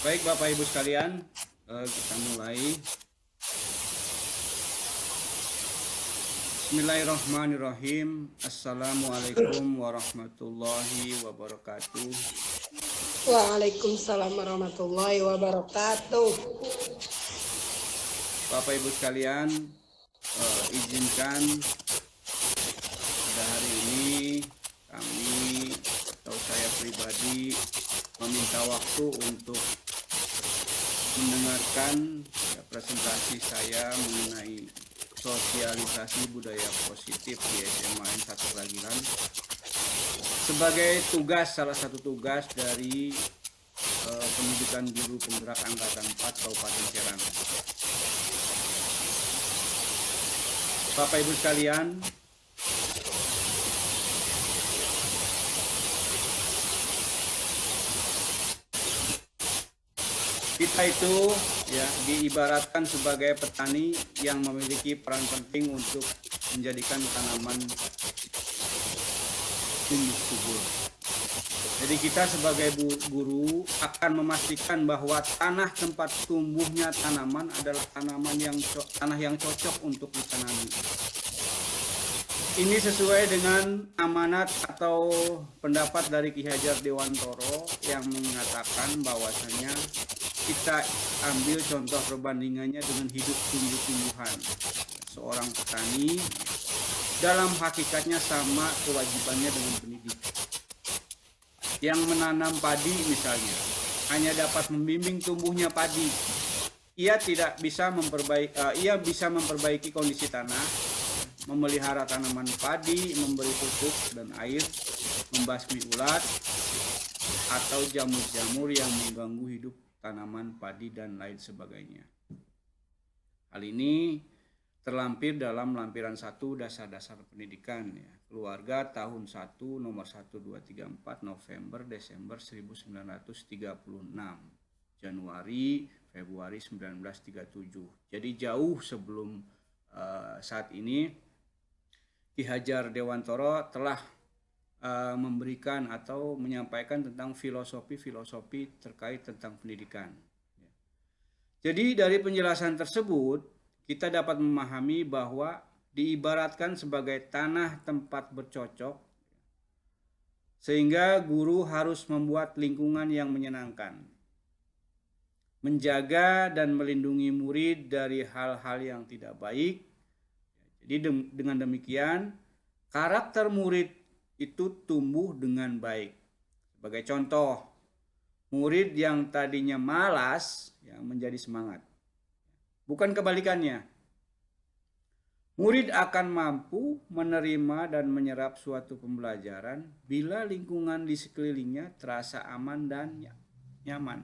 Baik Bapak Ibu sekalian, kita mulai. Bismillahirrahmanirrahim. Assalamualaikum warahmatullahi wabarakatuh. Waalaikumsalam warahmatullahi wabarakatuh. Bapak Ibu sekalian, izinkan pada hari ini kami atau saya pribadi meminta waktu untuk mendengarkan presentasi saya mengenai sosialisasi budaya positif di SMA N 1 Ragilan sebagai salah satu tugas dari pendidikan guru penggerak angkatan 4 Kabupaten Serang. Bapak Ibu sekalian, kita itu diibaratkan sebagai petani yang memiliki peran penting untuk menjadikan tanaman tumbuh subur. Jadi kita sebagai guru akan memastikan bahwa tanah tempat tumbuhnya tanaman adalah tanah yang cocok untuk ditanami. Ini sesuai dengan amanat atau pendapat dari Ki Hajar Dewantoro yang mengatakan bahwasanya kita ambil contoh perbandingannya dengan hidup tumbuh-tumbuhan. Seorang petani dalam hakikatnya sama kewajibannya dengan pendidik. Yang menanam padi misalnya hanya dapat membimbing tumbuhnya padi. Ia bisa memperbaiki kondisi tanah, memelihara tanaman padi, memberi pupuk dan air, membasmi ulat atau jamur-jamur yang mengganggu hidup tanaman padi dan lain sebagainya. Hal ini terlampir dalam lampiran 1 dasar-dasar pendidikan keluarga tahun 1 nomor 1234 November Desember 1936 Januari Februari 1937. Jadi jauh sebelum saat ini Ki Hajar Dewantoro telah memberikan atau menyampaikan tentang filosofi terkait tentang pendidikan. Jadi dari penjelasan tersebut kita dapat memahami bahwa diibaratkan sebagai tanah tempat bercocok, sehingga guru harus membuat lingkungan yang menyenangkan, menjaga dan melindungi murid dari hal-hal yang tidak baik. Jadi dengan demikian karakter murid itu tumbuh dengan baik. Sebagai contoh, murid yang tadinya malas menjadi semangat. Bukan kebalikannya. Murid akan mampu menerima dan menyerap suatu pembelajaran bila lingkungan di sekelilingnya terasa aman dan nyaman.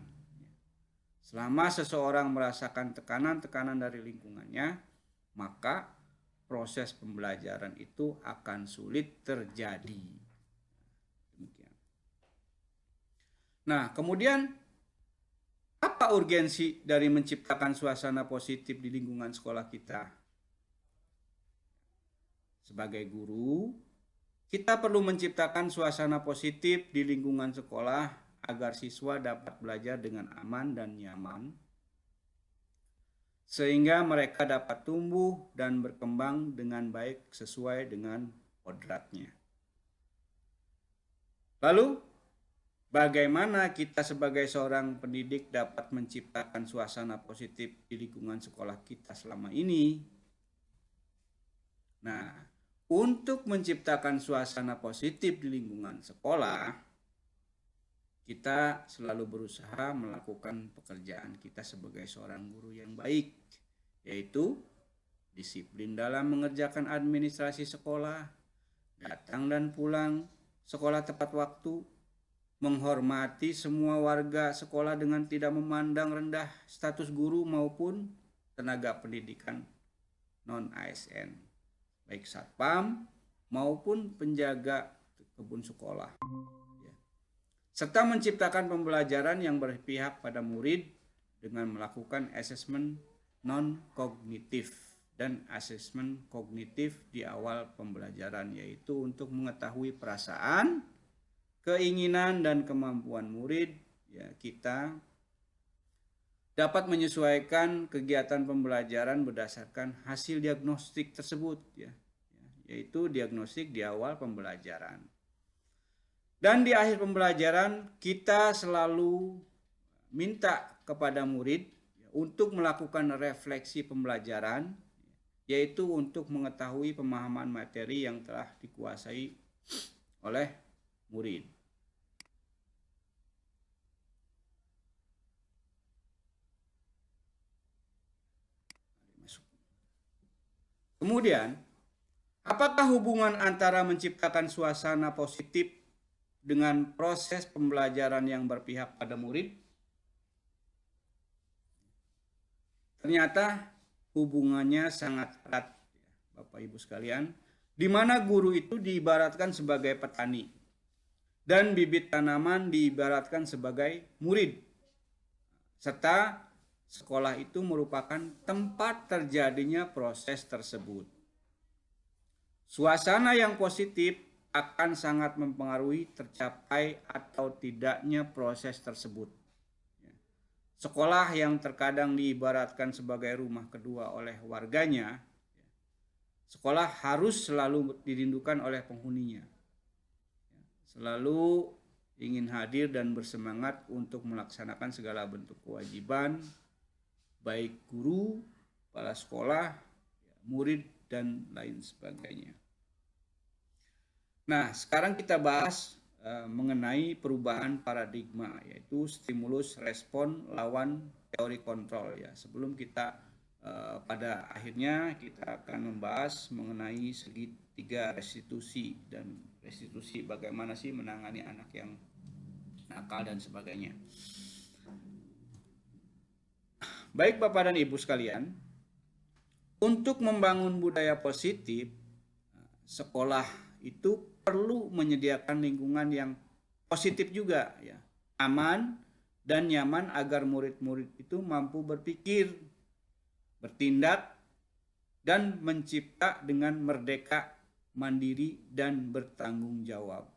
Selama seseorang merasakan tekanan-tekanan dari lingkungannya, maka proses pembelajaran itu akan sulit terjadi. Demikian. Nah, kemudian apa urgensi dari menciptakan suasana positif di lingkungan sekolah kita? Sebagai guru, kita perlu menciptakan suasana positif di lingkungan sekolah agar siswa dapat belajar dengan aman dan nyaman, sehingga mereka dapat tumbuh dan berkembang dengan baik sesuai dengan kodratnya. Lalu, bagaimana kita sebagai seorang pendidik dapat menciptakan suasana positif di lingkungan sekolah kita selama ini? Nah, untuk menciptakan suasana positif di lingkungan sekolah, kita selalu berusaha melakukan pekerjaan kita sebagai seorang guru yang baik, yaitu disiplin dalam mengerjakan administrasi sekolah, datang dan pulang sekolah tepat waktu, menghormati semua warga sekolah dengan tidak memandang rendah status guru maupun tenaga pendidikan non-ASN, baik satpam maupun penjaga kebun sekolah, serta menciptakan pembelajaran yang berpihak pada murid dengan melakukan asesmen non-kognitif dan asesmen kognitif di awal pembelajaran, yaitu untuk mengetahui perasaan, keinginan dan kemampuan murid kita dapat menyesuaikan kegiatan pembelajaran berdasarkan hasil diagnostik tersebut, ya, yaitu diagnostik di awal pembelajaran. Dan di akhir pembelajaran kita selalu minta kepada murid untuk melakukan refleksi pembelajaran, yaitu untuk mengetahui pemahaman materi yang telah dikuasai oleh murid. Kemudian, apakah hubungan antara menciptakan suasana positif dengan proses pembelajaran yang berpihak pada murid? Ternyata hubungannya sangat erat, Bapak Ibu sekalian, di mana guru itu diibaratkan sebagai petani dan bibit tanaman diibaratkan sebagai murid, serta sekolah itu merupakan tempat terjadinya proses tersebut. Suasana yang positif akan sangat mempengaruhi tercapai atau tidaknya proses tersebut. Sekolah yang terkadang diibaratkan sebagai rumah kedua oleh warganya, sekolah harus selalu dirindukan oleh penghuninya. Selalu ingin hadir dan bersemangat untuk melaksanakan segala bentuk kewajiban, baik guru, kepala sekolah, murid, dan lain sebagainya. Nah, sekarang kita bahas mengenai perubahan paradigma, yaitu stimulus, respon, lawan, teori kontrol. Ya, sebelum kita pada akhirnya kita akan membahas mengenai segitiga restitusi dan restitusi bagaimana sih menangani anak yang nakal dan sebagainya. Baik Bapak dan Ibu sekalian, untuk membangun budaya positif, sekolah itu perlu menyediakan lingkungan yang positif juga, ya, aman dan nyaman agar murid-murid itu mampu berpikir, bertindak, dan mencipta dengan merdeka, mandiri, dan bertanggung jawab.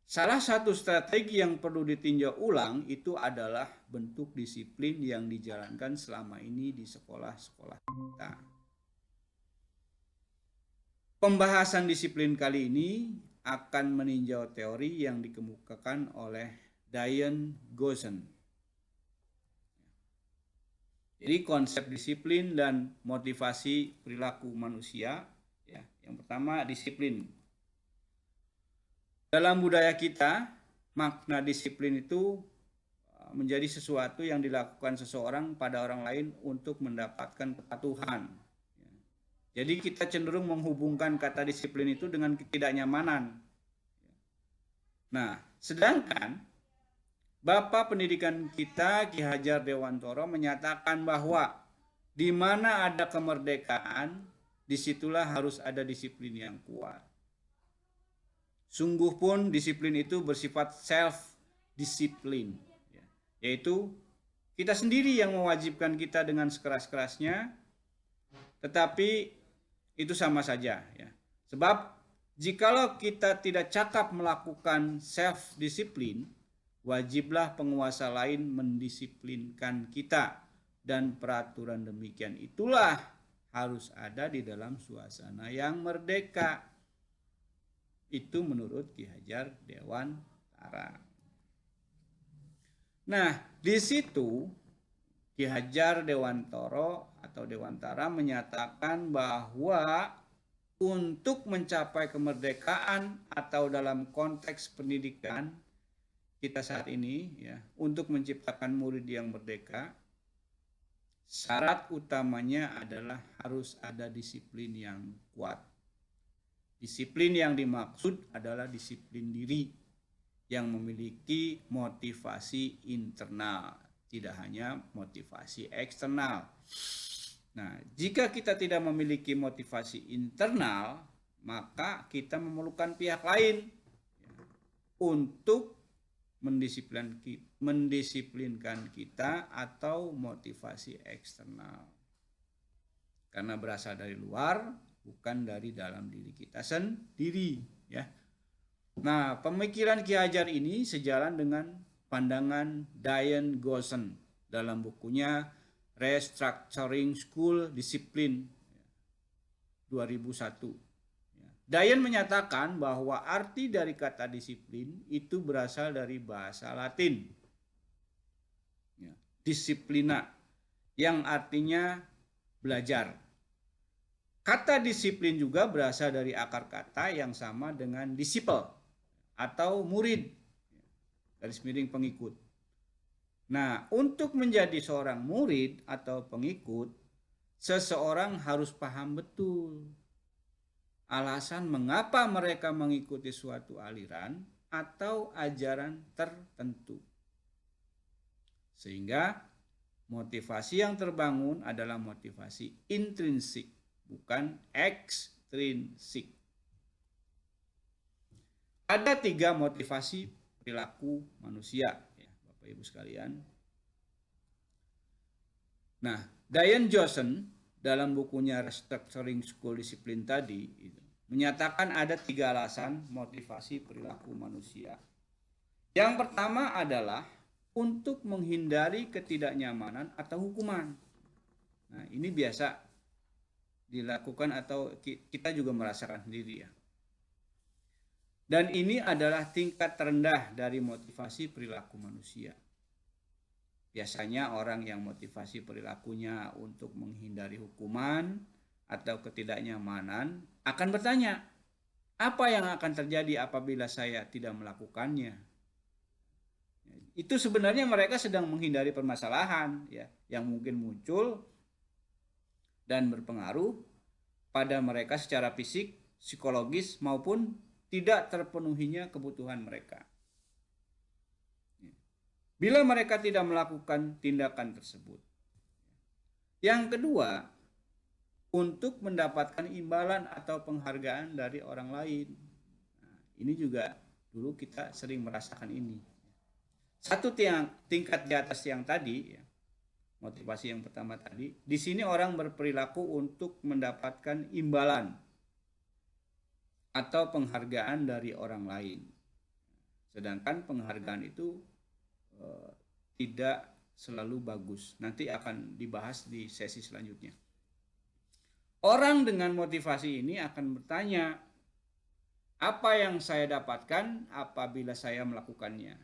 Salah satu strategi yang perlu ditinjau ulang itu adalah bentuk disiplin yang dijalankan selama ini di sekolah-sekolah kita. Pembahasan disiplin kali ini akan meninjau teori yang dikemukakan oleh Diane Gossen. Jadi konsep disiplin dan motivasi perilaku manusia, ya. Yang pertama disiplin. Dalam budaya kita, makna disiplin itu menjadi sesuatu yang dilakukan seseorang pada orang lain untuk mendapatkan kepatuhan. Jadi kita cenderung menghubungkan kata disiplin itu dengan ketidaknyamanan. Nah, sedangkan Bapak Pendidikan kita Ki Hajar Dewantoro menyatakan bahwa di mana ada kemerdekaan, disitulah harus ada disiplin yang kuat. Sungguh pun disiplin itu bersifat self-disiplin, yaitu kita sendiri yang mewajibkan kita dengan sekeras-kerasnya, tetapi itu sama saja, ya. Sebab jikalau kita tidak cakap melakukan self-disiplin, wajiblah penguasa lain mendisiplinkan kita, dan peraturan demikian itulah harus ada di dalam suasana yang merdeka. Itu menurut Ki Hajar Dewantara. Nah, di situ Ki Hajar Dewantara menyatakan bahwa untuk mencapai kemerdekaan atau dalam konteks pendidikan kita saat ini, ya, untuk menciptakan murid yang merdeka, syarat utamanya adalah harus ada disiplin yang kuat. Disiplin yang dimaksud adalah disiplin diri yang memiliki motivasi internal, tidak hanya motivasi eksternal. Nah, jika kita tidak memiliki motivasi internal, maka kita memerlukan pihak lain untuk mendisiplinkan kita atau motivasi eksternal. Karena berasal dari luar, bukan dari dalam diri kita sendiri, ya. Nah, pemikiran Ki Hajar ini sejalan dengan pandangan Diane Goshen dalam bukunya Restructuring School Discipline 2001. Diane menyatakan bahwa arti dari kata disiplin itu berasal dari bahasa Latin, disciplina, yang artinya belajar. Kata disiplin juga berasal dari akar kata yang sama dengan disciple atau murid, garis miring pengikut. Nah, untuk menjadi seorang murid atau pengikut, seseorang harus paham betul alasan mengapa mereka mengikuti suatu aliran atau ajaran tertentu. Sehingga motivasi yang terbangun adalah motivasi intrinsik, bukan ekstrinsik. Ada 3 motivasi perilaku manusia, ya, Bapak Ibu sekalian. Nah, Diane Goshen dalam bukunya Restructuring School Discipline tadi menyatakan ada 3 alasan motivasi perilaku manusia. Yang pertama adalah untuk menghindari ketidaknyamanan atau hukuman. Nah, ini biasa dilakukan atau kita juga merasakan sendiri ya. Dan ini adalah tingkat terendah dari motivasi perilaku manusia. Biasanya orang yang motivasi perilakunya untuk menghindari hukuman atau ketidaknyamanan akan bertanya, apa yang akan terjadi apabila saya tidak melakukannya? Itu sebenarnya mereka sedang menghindari permasalahan ya, yang mungkin muncul dan berpengaruh pada mereka secara fisik, psikologis maupun tidak terpenuhinya kebutuhan mereka. Bila mereka tidak melakukan tindakan tersebut. Yang kedua, untuk mendapatkan imbalan atau penghargaan dari orang lain. Nah, ini juga dulu kita sering merasakan ini. Satu tingkat di atas yang tadi ya, motivasi yang pertama tadi, di sini orang berperilaku untuk mendapatkan imbalan atau penghargaan dari orang lain. Sedangkan penghargaan itu tidak selalu bagus. Nanti akan dibahas di sesi selanjutnya. Orang dengan motivasi ini akan bertanya, apa yang saya dapatkan apabila saya melakukannya?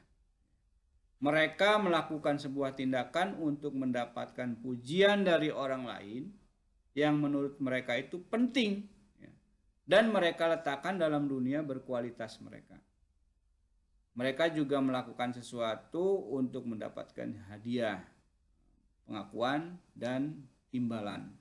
Mereka melakukan sebuah tindakan untuk mendapatkan pujian dari orang lain yang menurut mereka itu penting dan mereka letakkan dalam dunia berkualitas mereka. Mereka juga melakukan sesuatu untuk mendapatkan hadiah, pengakuan, dan imbalan.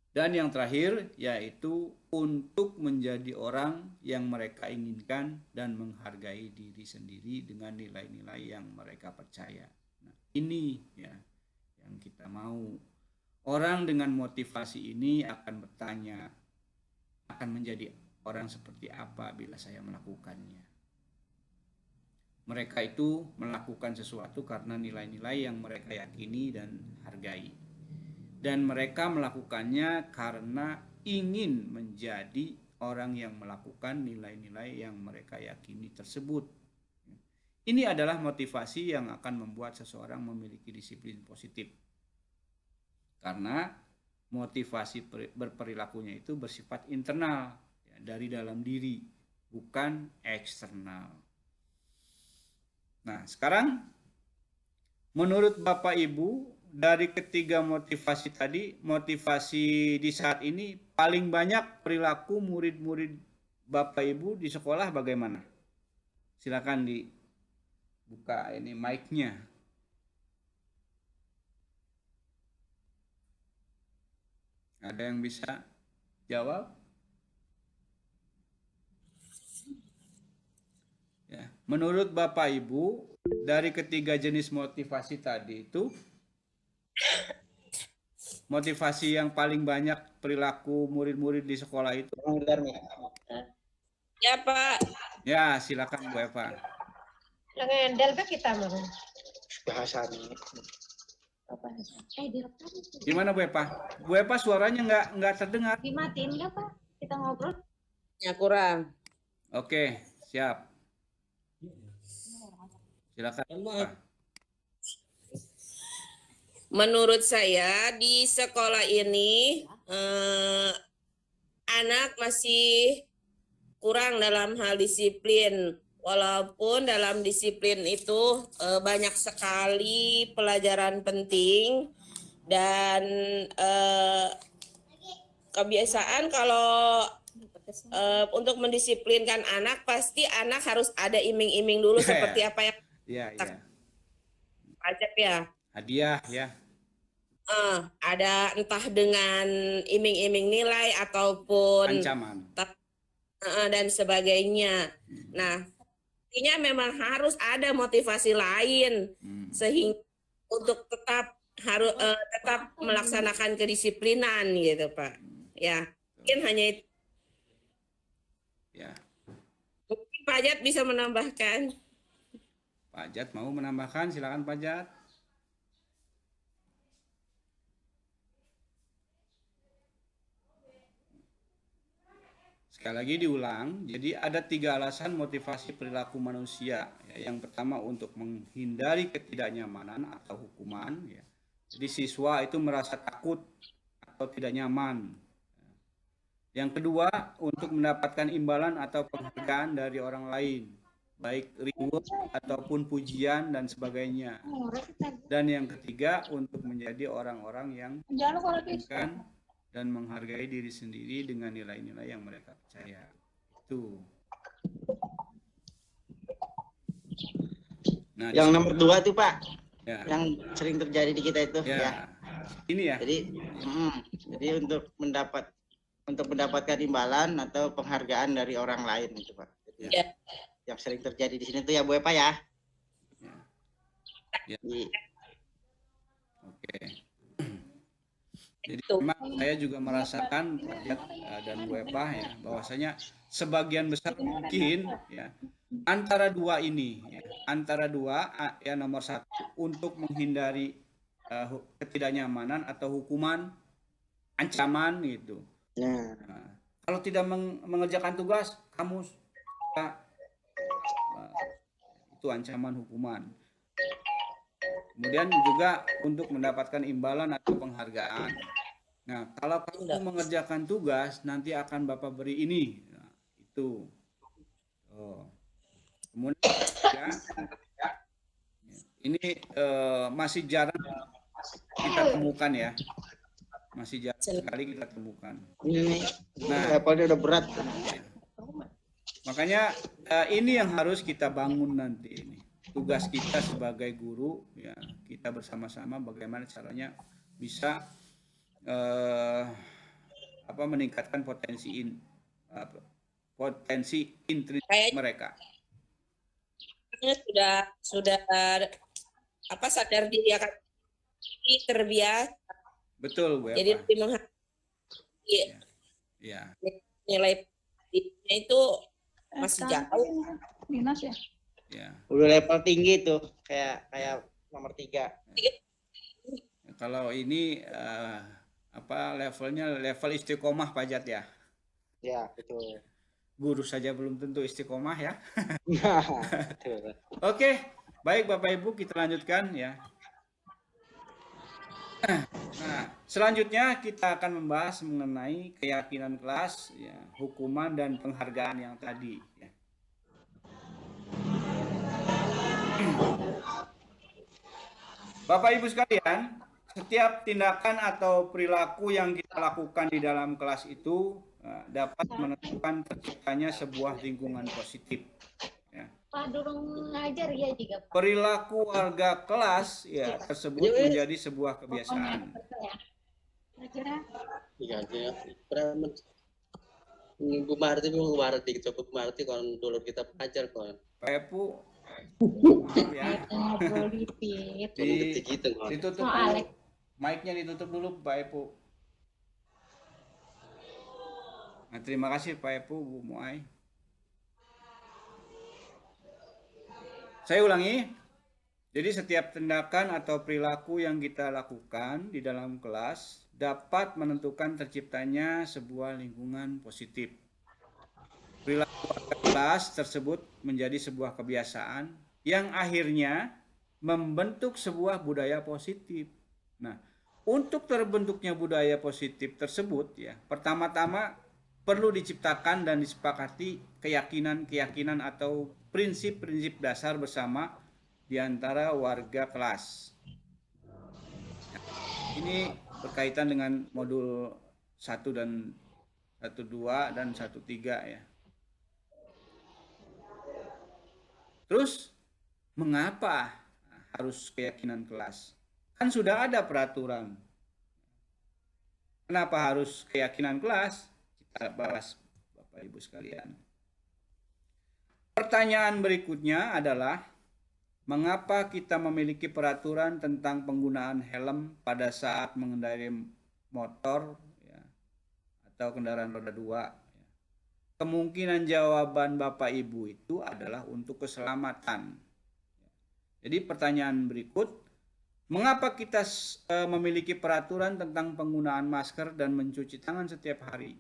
Dan yang terakhir yaitu untuk menjadi orang yang mereka inginkan dan menghargai diri sendiri dengan nilai-nilai yang mereka percaya. Nah, ini ya yang kita mau. Orang dengan motivasi ini akan bertanya, akan menjadi orang seperti apa bila saya melakukannya. Mereka itu melakukan sesuatu karena nilai-nilai yang mereka yakini dan hargai. Dan mereka melakukannya karena ingin menjadi orang yang melakukan nilai-nilai yang mereka yakini tersebut. Ini adalah motivasi yang akan membuat seseorang memiliki disiplin positif. Karena motivasi berperilakunya itu bersifat internal, ya, dari dalam diri, bukan eksternal. Nah, sekarang menurut Bapak Ibu, dari ketiga motivasi tadi, motivasi di saat ini paling banyak perilaku murid-murid Bapak Ibu di sekolah bagaimana? Silakan dibuka ini mic-nya. Ada yang bisa jawab? Ya, menurut Bapak Ibu, dari ketiga jenis motivasi tadi itu, motivasi yang paling banyak perilaku murid-murid di sekolah itu? Ya Pak. Ya, silakan Bu Eva. Nangendel ke kita mau. Bahasanya. Gimana Bu Eva? Bu Eva suaranya nggak terdengar. Dimatiin nggak Pak? Kita ngobrol. Ya kurang. Oke, siap. Silakan. Maaf. Pak. Menurut saya di sekolah ini anak masih kurang dalam hal disiplin. Walaupun dalam disiplin itu banyak sekali pelajaran penting dan kebiasaan kalau untuk mendisiplinkan anak pasti anak harus ada iming-iming dulu seperti apa yang Iya, iya. pajak ya. Hadiah ya. Ada entah dengan iming-iming nilai ataupun Ancaman. dan sebagainya. Nah, intinya memang harus ada motivasi lain sehingga untuk tetap harus tetap melaksanakan kedisiplinan gitu, Pak. Ya, mungkin hanya itu. Ya. Mungkin Pak Jat bisa menambahkan. Pak Jat mau menambahkan, silakan Pak Jat. Sekali lagi diulang, jadi ada 3 alasan motivasi perilaku manusia. Ya, yang pertama untuk menghindari ketidaknyamanan atau hukuman. Ya. Jadi siswa itu merasa takut atau tidak nyaman. Yang kedua untuk mendapatkan imbalan atau penghargaan dari orang lain, baik reward ataupun pujian dan sebagainya. Dan yang ketiga untuk menjadi orang-orang yang menyenangkan dan menghargai diri sendiri dengan nilai-nilai yang mereka percaya. Itu. Nah, Yang nomor 2 tuh Pak, ya. yang sering terjadi di kita itu Ya. ya. Ini ya. Jadi untuk mendapatkan imbalan atau penghargaan dari orang lain itu Pak. Jadi, Ya. yang sering terjadi di sini tuh ya Bu Epa ya. Ya. Di- Oke. Jadi memang saya juga merasakan Pak Jat dan Bu Epa ya, bahwasanya sebagian besar mungkin ya antara dua ini ya, antara dua ya nomor 1 untuk menghindari ketidaknyamanan atau hukuman, ancaman gitu. Nah, Kalau tidak mengerjakan tugas kamu itu ancaman hukuman. Kemudian juga untuk mendapatkan imbalan atau penghargaan. Nah, kalau kamu mengerjakan tugas, nanti akan Bapak beri ini. Nah, itu. Kemudian ya, ini masih jarang kita temukan ya. Masih jarang sekali kita temukan. ini Nah, levelnya udah berat. Makanya ini yang harus kita bangun nanti ini. Tugas kita sebagai guru ya, kita bersama-sama bagaimana caranya bisa meningkatkan potensi intrinsik mereka. Sudah sadar diri akan terbiasa. Betul Bu Eva. Jadi lebih menghargai Ya. nilai itu masih jauh. Dinas ya. Ya. Udah level tinggi tuh kayak nomor 3. Kalau ini levelnya level istiqomah Pak Jat ya. Ya, betul. Guru saja belum tentu istiqomah ya. Betul. Oke, baik Bapak Ibu kita lanjutkan ya. Nah, selanjutnya kita akan membahas mengenai keyakinan kelas, ya, hukuman dan penghargaan yang tadi. Ya. Bapak Ibu sekalian, setiap tindakan atau perilaku yang kita lakukan di dalam kelas itu dapat menentukan terciptanya sebuah lingkungan positif. Ya. Pak durung ngajar ya juga Pak. Perilaku warga kelas ya tersebut menjadi sebuah kebiasaan. Iya, Bu Marti kalau dulu kita belajar kon. Pak Epu, ya. Ditutup dulu. Mic-nya ditutup dulu Pak Epu. Nah, terima kasih Pak Epu, Bu Muai. Saya ulangi. Jadi setiap tindakan atau perilaku yang kita lakukan di dalam kelas dapat menentukan terciptanya sebuah lingkungan positif. Perilaku kelas tersebut menjadi sebuah kebiasaan yang akhirnya membentuk sebuah budaya positif. Nah, untuk terbentuknya budaya positif tersebut ya, pertama-tama perlu diciptakan dan disepakati keyakinan-keyakinan atau prinsip-prinsip dasar bersama di antara warga kelas. Ini berkaitan dengan modul 1 dan 1.2 dan 1.3 ya. Terus mengapa harus keyakinan kelas? Kan sudah ada peraturan. Kenapa harus keyakinan kelas? Kita bahas Bapak Ibu sekalian. Pertanyaan berikutnya adalah mengapa kita memiliki peraturan tentang penggunaan helm pada saat mengendarai motor ya, atau kendaraan roda 2? Kemungkinan jawaban Bapak Ibu itu adalah untuk keselamatan. Jadi pertanyaan berikut, mengapa kita memiliki peraturan tentang penggunaan masker dan mencuci tangan setiap hari?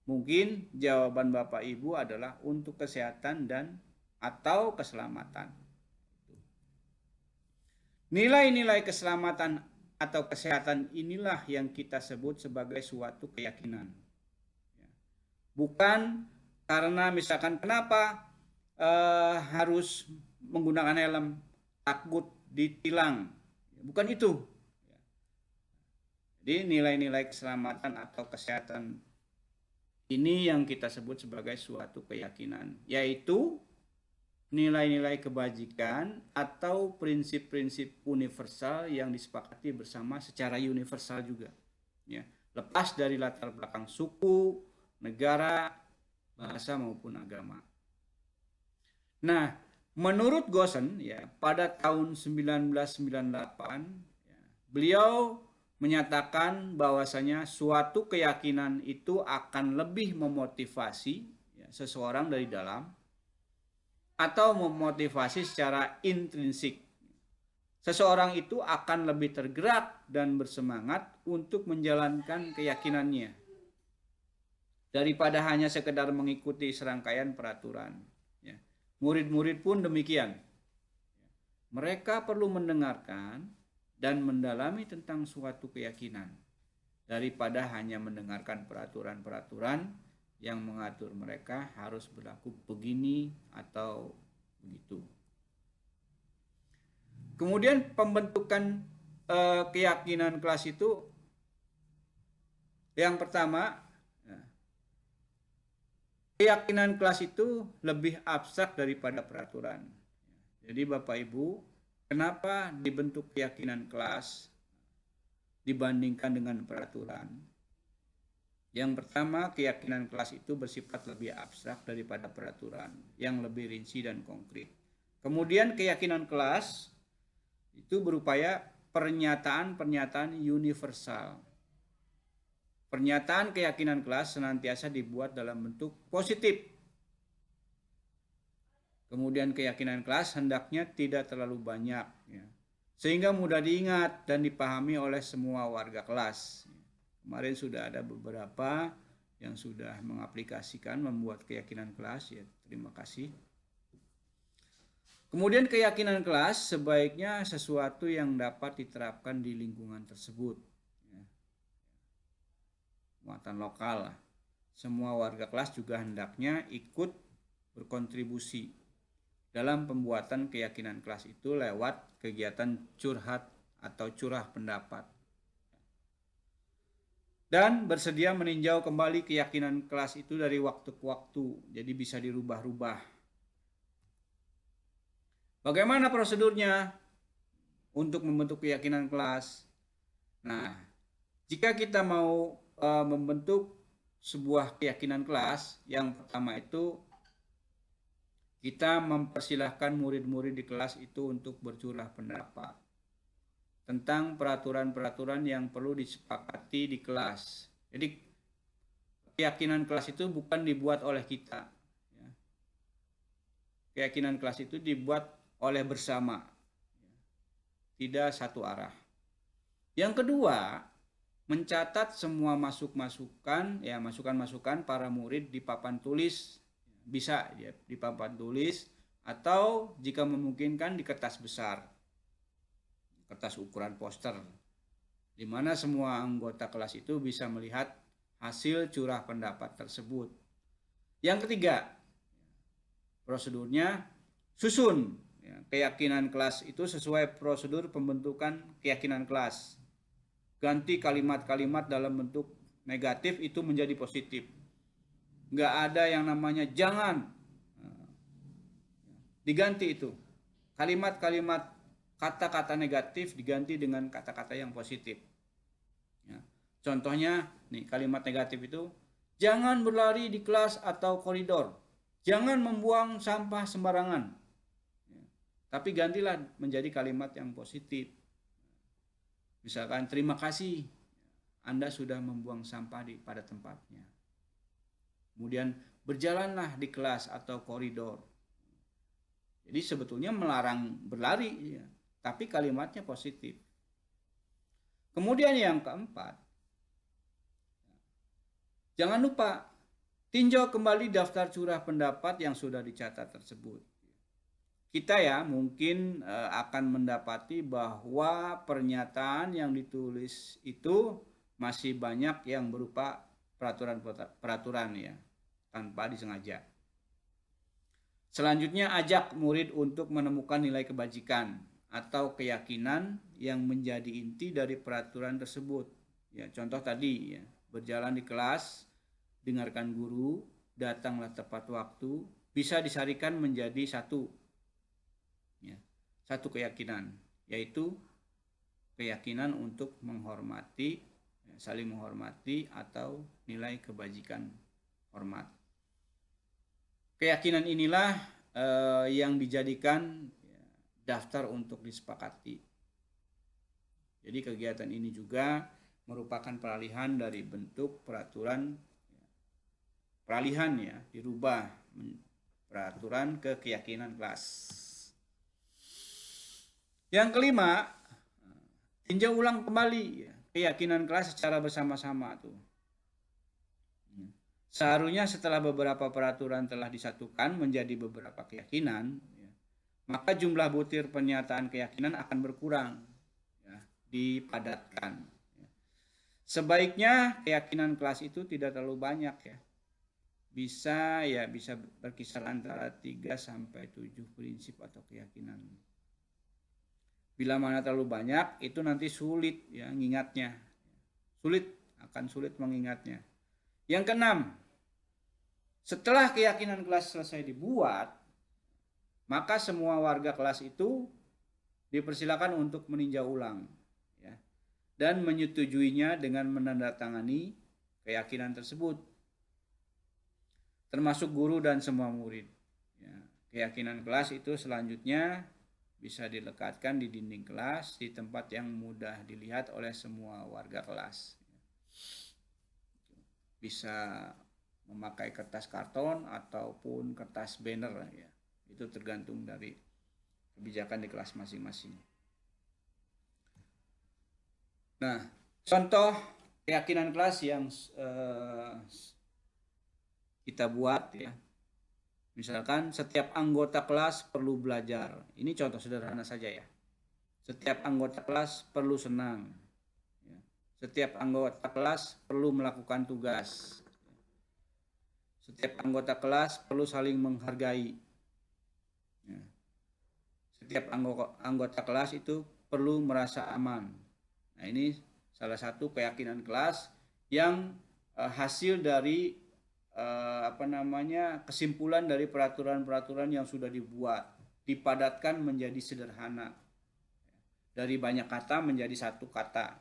Mungkin jawaban Bapak Ibu adalah untuk kesehatan dan atau keselamatan. Nilai-nilai keselamatan atau kesehatan inilah yang kita sebut sebagai suatu keyakinan. Bukan karena misalkan kenapa harus menggunakan helm, takut ditilang. Bukan itu. Jadi nilai-nilai keselamatan atau kesehatan ini yang kita sebut sebagai suatu keyakinan, yaitu nilai-nilai kebajikan atau prinsip-prinsip universal yang disepakati bersama secara universal juga. Ya, lepas dari latar belakang suku, negara, bahasa maupun agama. Nah, menurut Gosen ya, pada tahun 1998 ya, beliau menyatakan bahwasanya suatu keyakinan itu akan lebih memotivasi ya, seseorang dari dalam atau memotivasi secara intrinsik. Seseorang itu akan lebih tergerak dan bersemangat untuk menjalankan keyakinannya daripada hanya sekedar mengikuti serangkaian peraturan. Ya. Murid-murid pun demikian. Mereka perlu mendengarkan dan mendalami tentang suatu keyakinan daripada hanya mendengarkan peraturan-peraturan yang mengatur mereka harus berlaku begini atau begitu. Kemudian pembentukan keyakinan kelas itu yang pertama, keyakinan kelas itu lebih abstrak daripada peraturan. Jadi Bapak Ibu, kenapa dibentuk keyakinan kelas dibandingkan dengan peraturan? Yang pertama, keyakinan kelas itu bersifat lebih abstrak daripada peraturan yang lebih rinci dan konkret. Kemudian keyakinan kelas itu berupaya pernyataan-pernyataan universal. Pernyataan keyakinan kelas senantiasa dibuat dalam bentuk positif. Kemudian keyakinan kelas hendaknya tidak terlalu banyak, ya, sehingga mudah diingat dan dipahami oleh semua warga kelas. Kemarin sudah ada beberapa yang sudah mengaplikasikan membuat keyakinan kelas, ya terima kasih. Kemudian keyakinan kelas sebaiknya sesuatu yang dapat diterapkan di lingkungan tersebut. Ya. Muatan lokal lah. Semua warga kelas juga hendaknya ikut berkontribusi dalam pembuatan keyakinan kelas itu lewat kegiatan curhat atau curah pendapat. Dan bersedia meninjau kembali keyakinan kelas itu dari waktu ke waktu, jadi bisa dirubah-rubah. Bagaimana prosedurnya untuk membentuk keyakinan kelas? Nah, jika kita mau membentuk sebuah keyakinan kelas, yang pertama itu kita mempersilahkan murid-murid di kelas itu untuk bercurah pendapat tentang peraturan-peraturan yang perlu disepakati di kelas. Jadi keyakinan kelas itu bukan dibuat oleh kita. Keyakinan kelas itu dibuat oleh bersama. Tidak satu arah. Yang kedua, mencatat semua masukan-masukan, ya masukan-masukan para murid di papan tulis. Bisa ya, di papan tulis atau jika memungkinkan di kertas besar, kertas ukuran poster, di mana semua anggota kelas itu bisa melihat hasil curah pendapat tersebut. Yang ketiga, prosedurnya susun keyakinan kelas itu sesuai prosedur pembentukan keyakinan kelas. Ganti kalimat-kalimat dalam bentuk negatif itu menjadi positif. Nggak ada yang namanya jangan. Diganti itu. Kalimat-kalimat kata-kata negatif diganti dengan kata-kata yang positif. Ya. Contohnya, nih kalimat negatif itu, jangan berlari di kelas atau koridor. Jangan membuang sampah sembarangan. Ya. Tapi gantilah menjadi kalimat yang positif. Misalkan, terima kasih Anda sudah membuang sampah pada tempatnya. Kemudian, berjalanlah di kelas atau koridor. Jadi sebetulnya melarang berlari, ya, tapi kalimatnya positif. Kemudian yang keempat, jangan lupa tinjau kembali daftar curah pendapat yang sudah dicatat tersebut. Kita ya mungkin akan mendapati bahwa pernyataan yang ditulis itu masih banyak yang berupa peraturan ya, tanpa disengaja. Selanjutnya, ajak murid untuk menemukan nilai kebajikan atau keyakinan yang menjadi inti dari peraturan tersebut. Ya, contoh tadi ya, berjalan di kelas, dengarkan guru, datanglah tepat waktu, bisa disarikan menjadi satu keyakinan, yaitu keyakinan untuk menghormati, saling menghormati atau nilai kebajikan hormat. Keyakinan inilah yang dijadikan daftar untuk disepakati. Jadi kegiatan ini juga merupakan peralihan dari bentuk peraturan, peralihan ya, dirubah peraturan ke keyakinan kelas. Yang kelima, tinjau ulang kembali keyakinan kelas secara bersama-sama tuh. Seharusnya setelah beberapa peraturan telah disatukan menjadi beberapa keyakinan, maka jumlah butir pernyataan keyakinan akan berkurang, dipadatkan. Sebaiknya keyakinan kelas itu tidak terlalu banyak ya. Bisa berkisar antara 3 sampai 7 prinsip atau keyakinan. Bila mana terlalu banyak, itu nanti sulit ya mengingatnya. Akan sulit mengingatnya. Yang keenam, setelah keyakinan kelas selesai dibuat, maka semua warga kelas itu dipersilakan untuk meninjau ulang ya, dan menyetujuinya dengan menandatangani keyakinan tersebut, termasuk guru dan semua murid. Ya, keyakinan kelas itu selanjutnya bisa dilekatkan di dinding kelas di tempat yang mudah dilihat oleh semua warga kelas. Bisa memakai kertas karton ataupun kertas banner ya. Itu tergantung dari kebijakan di kelas masing-masing. Nah, contoh keyakinan kelas yang kita buat ya. Misalkan setiap anggota kelas perlu belajar. Ini contoh sederhana saja ya. Setiap anggota kelas perlu senang. Setiap anggota kelas perlu melakukan tugas. Setiap anggota kelas perlu saling menghargai. Setiap anggota kelas itu perlu merasa aman. Nah, ini salah satu keyakinan kelas yang hasil dari kesimpulan dari peraturan-peraturan yang sudah dibuat, dipadatkan menjadi sederhana. Dari banyak kata menjadi satu kata.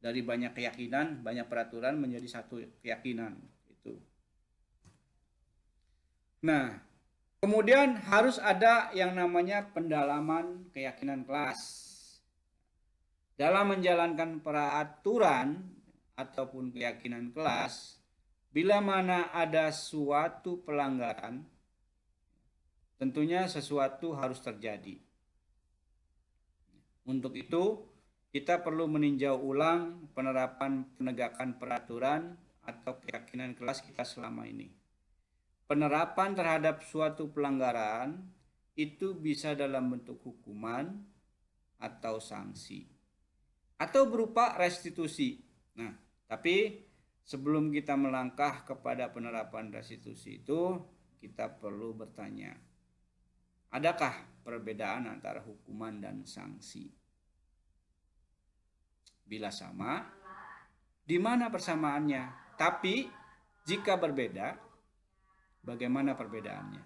Dari banyak keyakinan, banyak peraturan menjadi satu keyakinan. Itu. Nah, kemudian harus ada yang namanya pendalaman keyakinan kelas. Dalam menjalankan peraturan ataupun keyakinan kelas, bila mana ada suatu pelanggaran, tentunya sesuatu harus terjadi. Untuk itu, kita perlu meninjau ulang penerapan penegakan peraturan atau keyakinan kelas kita selama ini. Penerapan terhadap suatu pelanggaran itu bisa dalam bentuk hukuman atau sanksi atau berupa restitusi. Nah, tapi sebelum kita melangkah kepada penerapan restitusi itu, kita perlu bertanya, adakah perbedaan antara hukuman dan sanksi? Bila sama, di mana persamaannya? Tapi jika berbeda, bagaimana perbedaannya?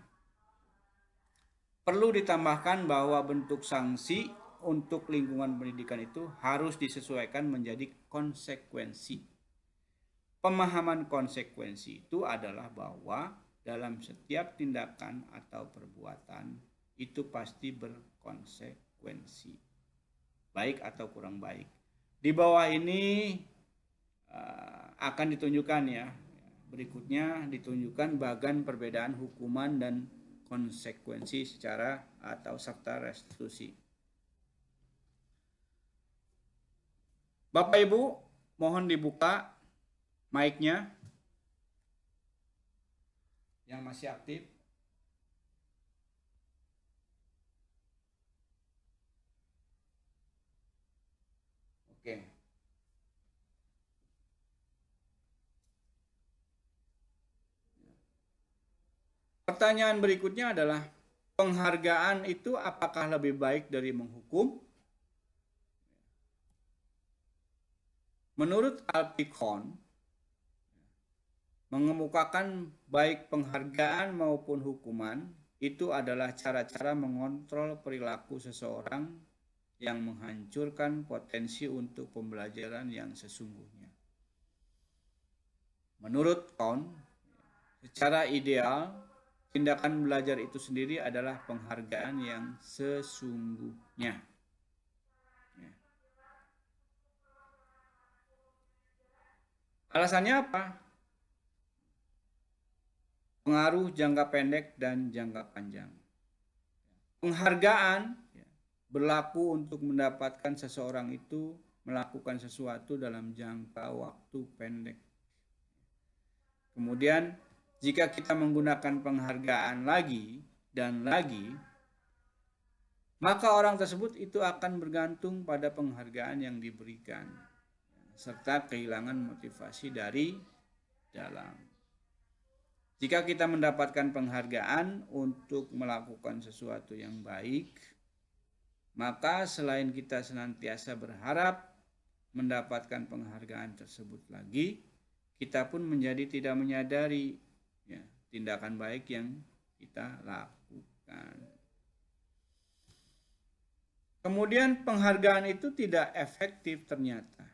Perlu ditambahkan bahwa bentuk sanksi untuk lingkungan pendidikan itu harus disesuaikan menjadi konsekuensi. Pemahaman konsekuensi itu adalah bahwa dalam setiap tindakan atau perbuatan itu pasti berkonsekuensi, baik atau kurang baik. Di bawah ini akan ditunjukkan ya, berikutnya ditunjukkan bagian perbedaan hukuman dan konsekuensi secara atau serta restitusi. Bapak Ibu, mohon dibuka mic-nya yang masih aktif. Oke. Pertanyaan berikutnya adalah, penghargaan itu apakah lebih baik dari menghukum? Menurut Alpikon, mengemukakan baik penghargaan maupun hukuman itu adalah cara-cara mengontrol perilaku seseorang yang menghancurkan potensi untuk pembelajaran yang sesungguhnya. Menurut Kohn, secara ideal, tindakan belajar itu sendiri adalah penghargaan yang sesungguhnya. Alasannya apa? Pengaruh jangka pendek dan jangka panjang. Penghargaan berlaku untuk mendapatkan seseorang itu melakukan sesuatu dalam jangka waktu pendek. Kemudian jika kita menggunakan penghargaan lagi dan lagi, maka orang tersebut itu akan bergantung pada penghargaan yang diberikan, serta kehilangan motivasi dari dalam. Jika kita mendapatkan penghargaan untuk melakukan sesuatu yang baik, maka selain kita senantiasa berharap mendapatkan penghargaan tersebut lagi, kita pun menjadi tidak menyadari tindakan baik yang kita lakukan. Kemudian penghargaan itu tidak efektif ternyata.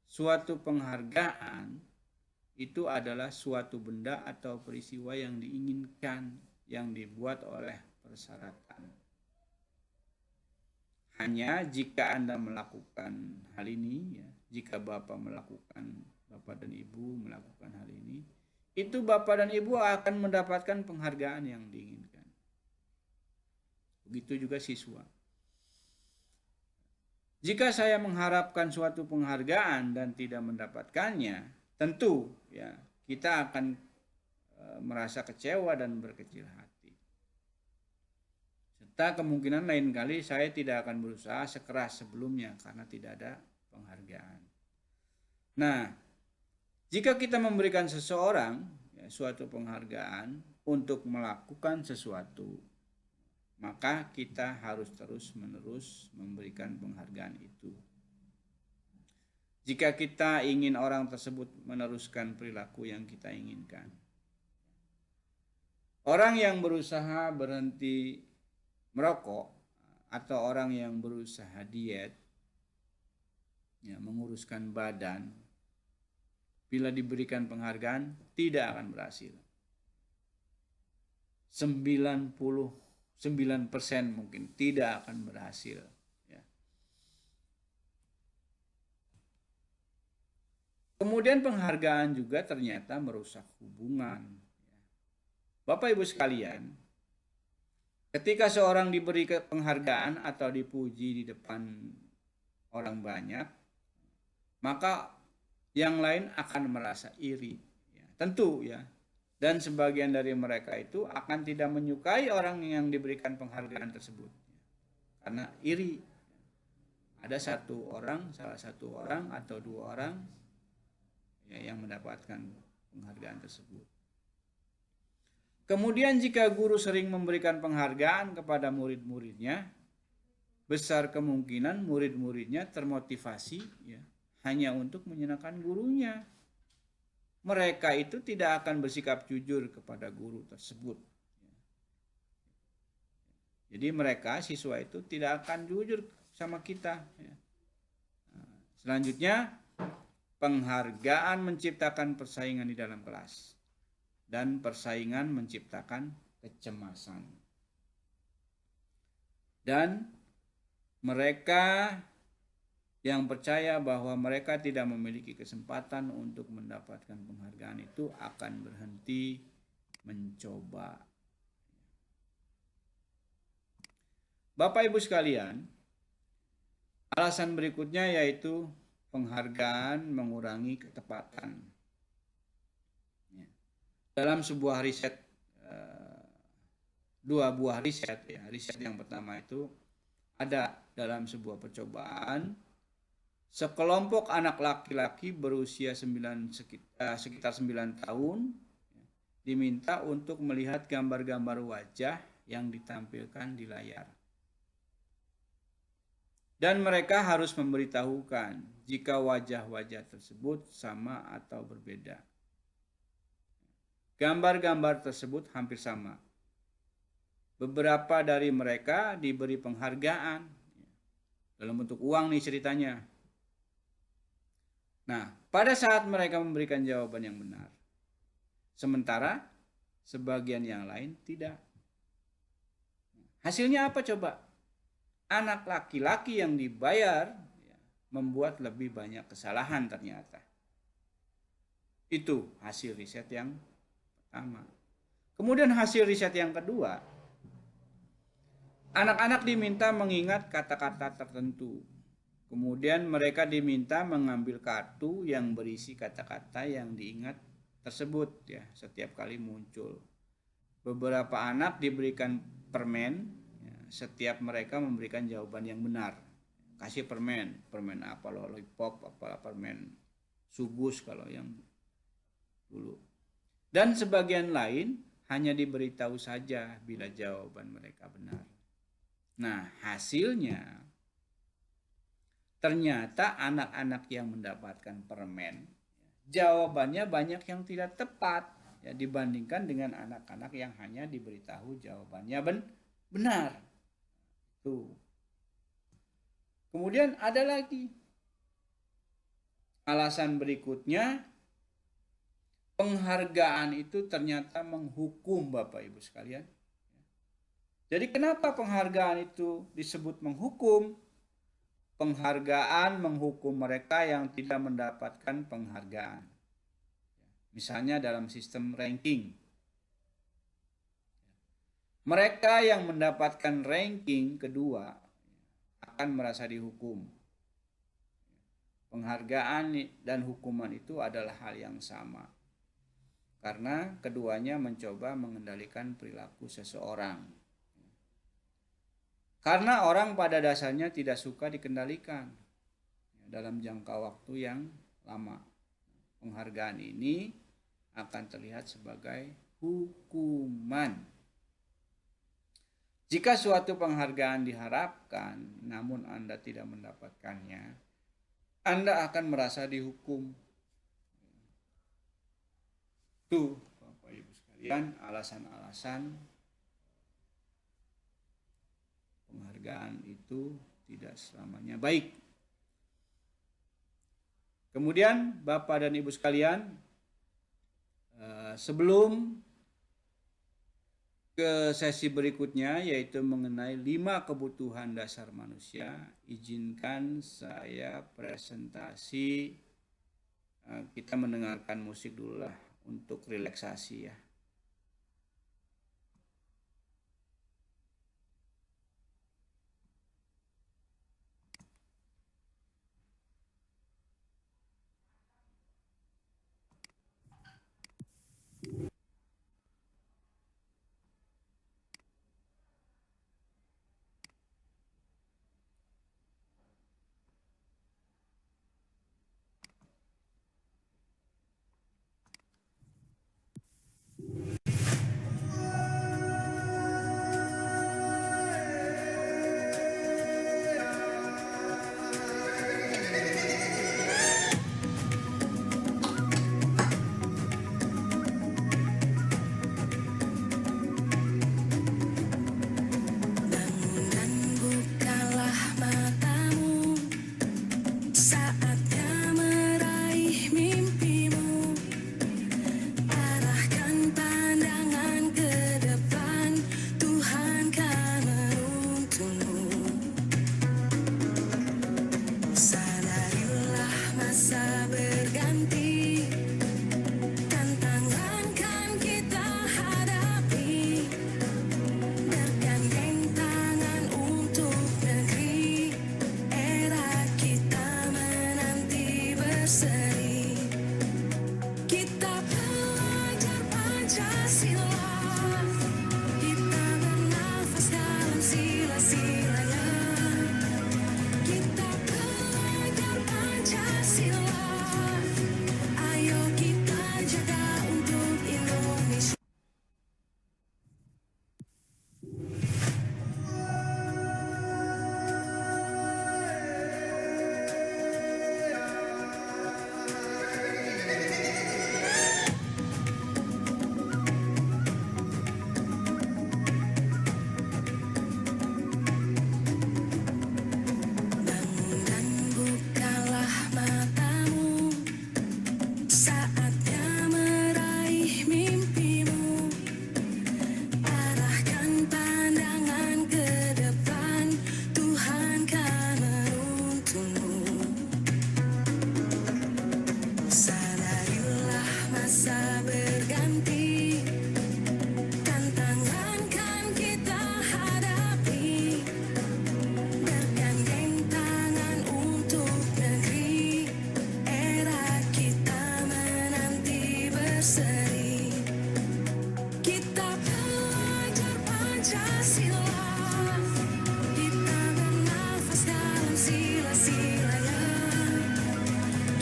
Suatu penghargaan itu adalah suatu benda atau peristiwa yang diinginkan, yang dibuat oleh persyaratan. Hanya jika Anda melakukan hal ini, jika Bapak dan Ibu melakukan hal ini, itu Bapak dan Ibu akan mendapatkan penghargaan yang diinginkan. Begitu juga siswa. Jika saya mengharapkan suatu penghargaan dan tidak mendapatkannya, tentu kita akan merasa kecewa dan berkecil hati. Serta kemungkinan lain kali saya tidak akan berusaha sekeras sebelumnya karena tidak ada penghargaan. Nah, jika kita memberikan seseorang suatu penghargaan untuk melakukan sesuatu, maka kita harus terus-menerus memberikan penghargaan itu. Jika kita ingin orang tersebut meneruskan perilaku yang kita inginkan. Orang yang berusaha berhenti merokok atau orang yang berusaha diet, menguruskan badan, bila diberikan penghargaan tidak akan berhasil. 99% mungkin tidak akan berhasil. Kemudian penghargaan juga ternyata merusak hubungan. Bapak Ibu sekalian, ketika seorang diberi penghargaan atau dipuji di depan orang banyak, maka yang lain akan merasa iri. Tentu Dan sebagian dari mereka itu akan tidak menyukai orang yang diberikan penghargaan tersebut. Karena iri. Ada salah satu orang atau dua orang ya, yang mendapatkan penghargaan tersebut. Kemudian jika guru sering memberikan penghargaan kepada murid-muridnya, besar kemungkinan murid-muridnya termotivasi ya, hanya untuk menyenangkan gurunya. Mereka itu tidak akan bersikap jujur kepada guru tersebut. Jadi mereka, siswa itu tidak akan jujur sama kita. Selanjutnya, penghargaan menciptakan persaingan di dalam kelas. Dan persaingan menciptakan kecemasan. Dan mereka yang percaya bahwa mereka tidak memiliki kesempatan untuk mendapatkan penghargaan itu akan berhenti mencoba. Bapak Ibu sekalian, alasan berikutnya yaitu penghargaan mengurangi ketepatan. Dalam sebuah riset, dua buah riset ya. Riset yang pertama itu ada dalam sebuah percobaan, sekelompok anak laki-laki berusia sekitar 9 tahun diminta untuk melihat gambar-gambar wajah yang ditampilkan di layar. Dan mereka harus memberitahukan jika wajah-wajah tersebut sama atau berbeda. Gambar-gambar tersebut hampir sama. Beberapa dari mereka diberi penghargaan dalam bentuk uang nih ceritanya. Nah, pada saat mereka memberikan jawaban yang benar, sementara sebagian yang lain tidak. Hasilnya apa coba? Anak laki-laki yang dibayar membuat lebih banyak kesalahan ternyata. Itu hasil riset yang pertama. Kemudian hasil riset yang kedua, anak-anak diminta mengingat kata-kata tertentu. Kemudian mereka diminta mengambil kartu yang berisi kata-kata yang diingat tersebut ya, setiap kali muncul. Beberapa anak diberikan permen ya, setiap mereka memberikan jawaban yang benar. Kasih permen apa, lollipop, apa permen sugus kalau yang dulu. Dan sebagian lain hanya diberitahu saja bila jawaban mereka benar. Nah, hasilnya ternyata anak-anak yang mendapatkan permen, jawabannya banyak yang tidak tepat ya, dibandingkan dengan anak-anak yang hanya diberitahu jawabannya benar. Tuh. Kemudian ada lagi alasan berikutnya, penghargaan itu ternyata menghukum Bapak Ibu sekalian. Jadi kenapa penghargaan itu disebut menghukum? Penghargaan menghukum mereka yang tidak mendapatkan penghargaan. Misalnya dalam sistem ranking. Mereka yang mendapatkan ranking kedua akan merasa dihukum. Penghargaan dan hukuman itu adalah hal yang sama. Karena keduanya mencoba mengendalikan perilaku seseorang. Karena orang pada dasarnya tidak suka dikendalikan dalam jangka waktu yang lama. Penghargaan ini akan terlihat sebagai hukuman. Jika suatu penghargaan diharapkan, namun Anda tidak mendapatkannya, Anda akan merasa dihukum. Tuh, Bapak Ibu sekalian, alasan-alasan penghargaan itu tidak selamanya baik. Kemudian Bapak dan Ibu sekalian, sebelum ke sesi berikutnya yaitu mengenai 5 kebutuhan dasar manusia, izinkan saya presentasi, kita mendengarkan musik dulu lah untuk relaksasi ya. berseri. Kita belajar Pancasila, kita bernafas dalam sila-silanya.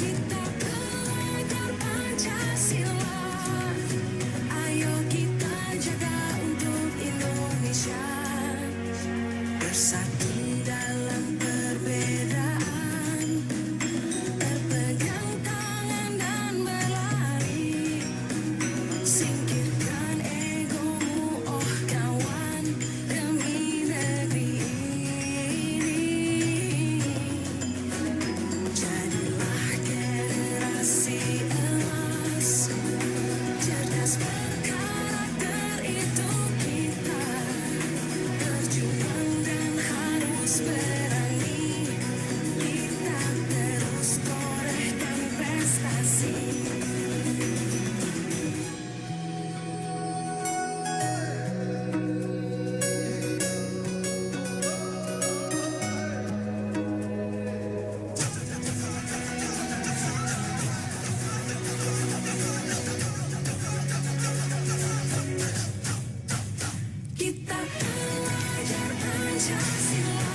Kita belajar Pancasila, ayo kita jaga untuk Indonesia. Bersatu dalam perbedaan, terpegang tangan dan berlari. Singkirkan egomu, oh kawan, demi negeri ini. Jadilah generasi emas, cerdas berkarakter itu kita. Berjuang dan harus berani, kita terus torehkan prestasi. Kita belajar Pancasila,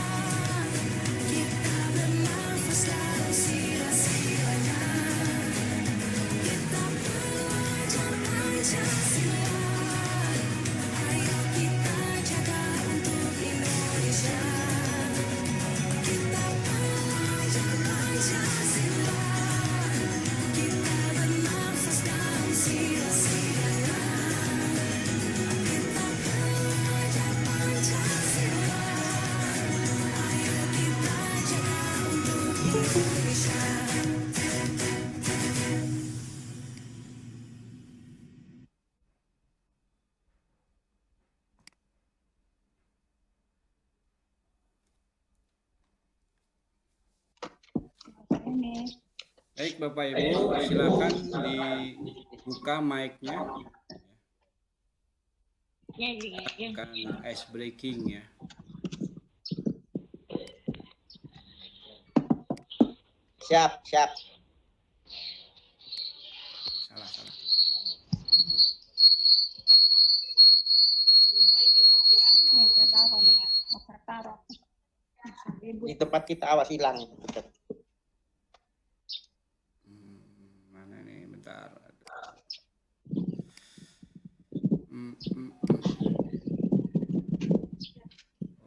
kita bernafas dalam sila-silanya. Kita belajar Pancasila, ayo kita jaga untuk Indonesia. Kita belajar Pancasila, kita bernafas dalam sila-silanya. Kita belajar Pancasila, ayo kita jaga untuk Indonesia. Ini. Baik Bapak Ibu, silakan dibuka mic-nya. Bukan ice breaking ya. Siap. Salah. Nih, saya taruh nih. Mau saya taruh. Di tempat kita awas hilang. Mana nih, bentar.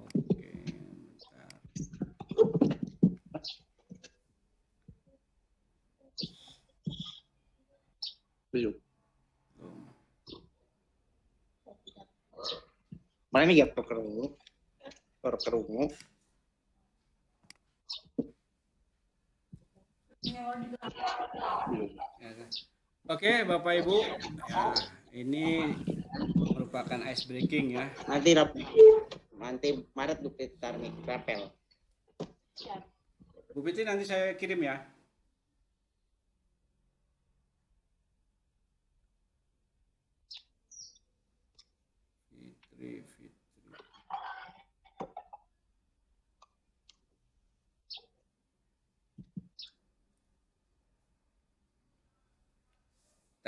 Oke, bentar. Belum. Belum. Mana nih ya kerungu? Kerungu. Oke, Bapak Ibu, ya, ini merupakan ice breaking ya. Nanti Maret kita nih rapel. Bu Fitri nanti saya kirim ya. Fitri.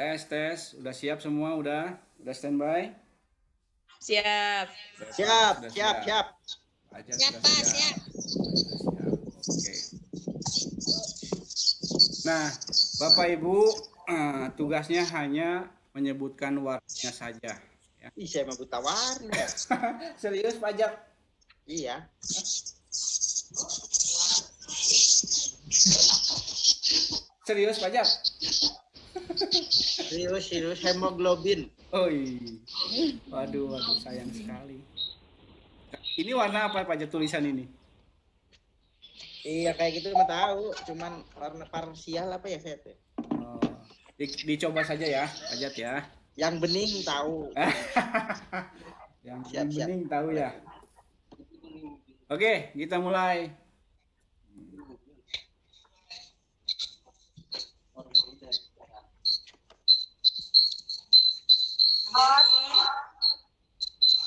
Tes, udah siap semua, udah standby? Siap. Siap. Ajar Siap, sudah Pak, siap. siap. Oke. Nah, Bapak Ibu, tugasnya hanya menyebutkan warnanya saja. Ya. Ih, saya mau buta warna. Serius, Pak Jak? Iya. Serius, Pak Jak? Serius hemoglobin. Oi. Waduh, sayang sekali. Ini warna apa Pak Jak tulisan ini? Iya kayak gitu nggak tahu, cuman warna parsial apa ya saya tuh. Oh, dicoba saja ya, Ajat ya. Yang bening tahu. Yang Siap. bening tahu ya. Oke, kita mulai.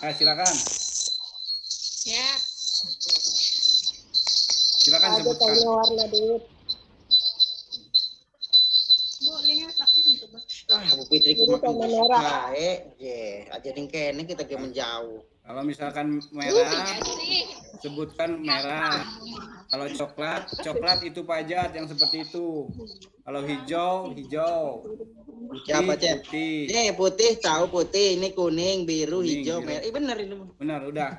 Silakan. Siap. Silakan sebutkan. warna duit. Ah, Fitri Biru makin sama merah. baik, aja ning kene kita ge menjauh. Kalau misalkan merah, sebutkan merah. Kalau coklat itu pajat yang seperti itu. Kalau hijau, putih, Siapa, Cep? putih. Ini putih tahu putih, ini kuning, biru, Kuning, hijau, biru. merah. Bener ini. Benar, udah.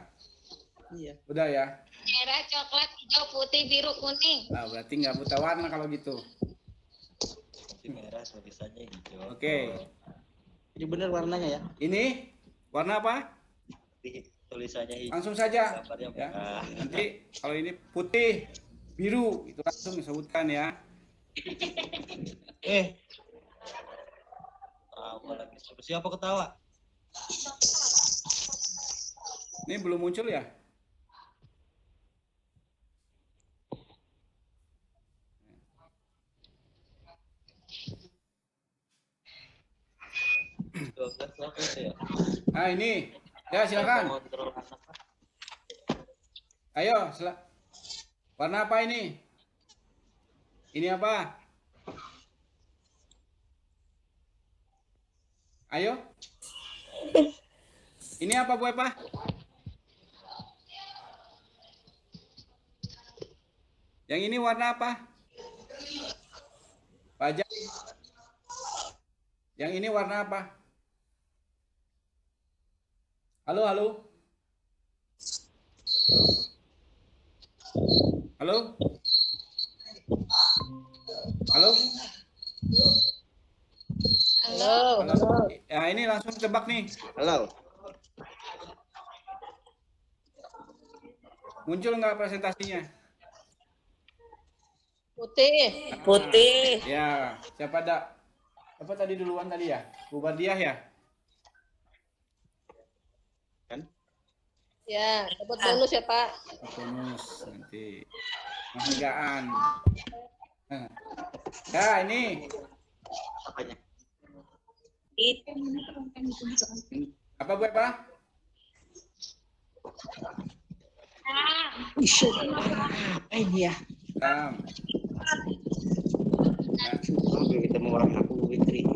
Iya. Udah ya. Merah, coklat, hijau, putih, biru, kuning. Nah, berarti nggak buta warna kalau gitu. Merah tulisannya hijau. Oke. Ini bener warnanya ya. Ini warna apa? Tulisannya hijau. Langsung saja. Gambarnya Ya. merah. Nanti kalau ini putih, biru, itu langsung disebutkan ya. Tawa lagi. Siapa ketawa? Ini belum muncul ya? Siapa itu ya? Nah, ini. Ya, silakan. Kontrol anak. Ayo, warna apa ini? Ini apa? Ayo. Ini apa, Bu Epa? Yang ini warna apa? Pajak. Yang ini warna apa? Halo, halo. Halo? Halo? Halo. Halo? Ya, ini langsung tebak nih. Halo. Muncul nggak presentasinya? Putih. Putih. Ya, siapa apa tadi duluan tadi ya? Bu Bardiah ya? Ya, dapat bonus ya, Pak. Bonus nanti. Penghargaan. Nah. Ya, ini. Apanya? Apa Bu Epa? Apa ini ya? Nah. Oke, kita mau orang aku Fitri.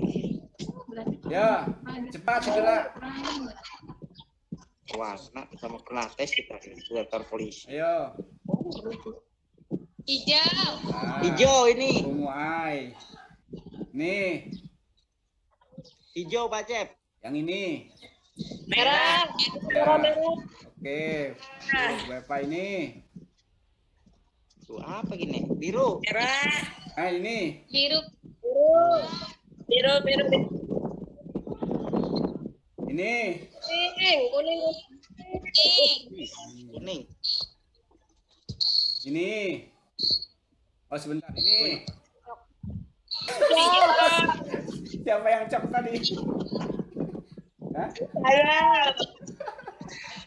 Ya, cepat segera. Warna sama kena tes kita di kantor polisi. Ayo. Hijau. Nah, Hijau ini. Ungu Ai. Nih, Hijau Pak Cep. yang ini. Merah. Ya. Merah. Oke. Bu Epa ini. Tuh apa gini? Biru. Merah. Nah, ini. Biru. Biru, biru, biru. Ini. Kuning. Kuning. Kuning. Ini. Oh, sebentar. Ini. Siapa yang cok tadi? Hah? Halo.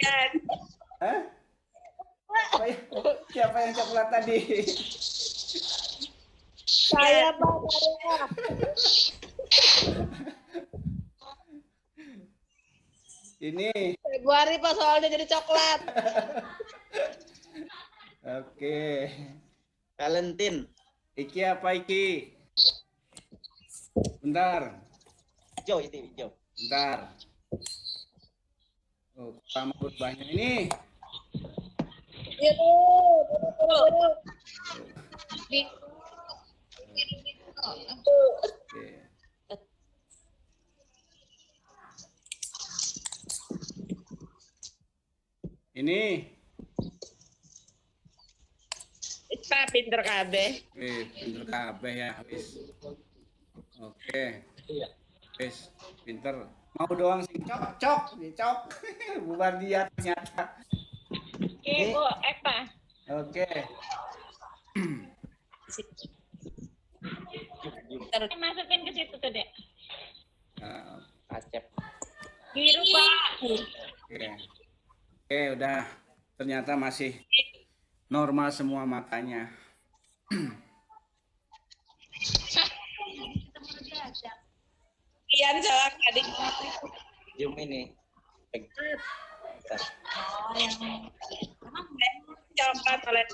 Kan. Hah? Siapa yang coklat tadi? Saya, Pak. Saya. Ini. Februari, Pak, soalnya jadi coklat. Oke. Valentine. Iki apa Iki? Bentar. Hijau itu hijau. Bentar. Oh, sama banyak ini. Biru. Biru. Oke. Ini. Pak pinter kabeh. Pinter kabeh ya, wis. Oke. Wis, pinter. Mau doang sih cok. Bubar dia ternyata. Ibu Epa. Oke. Masukin ke situ tuh, Dek. Nah, Pak Cep. Biru, Pak. Oke. Oke, udah. Ternyata masih normal semua matanya. Ian jawab tadi. Zoom ini. Coklat oleh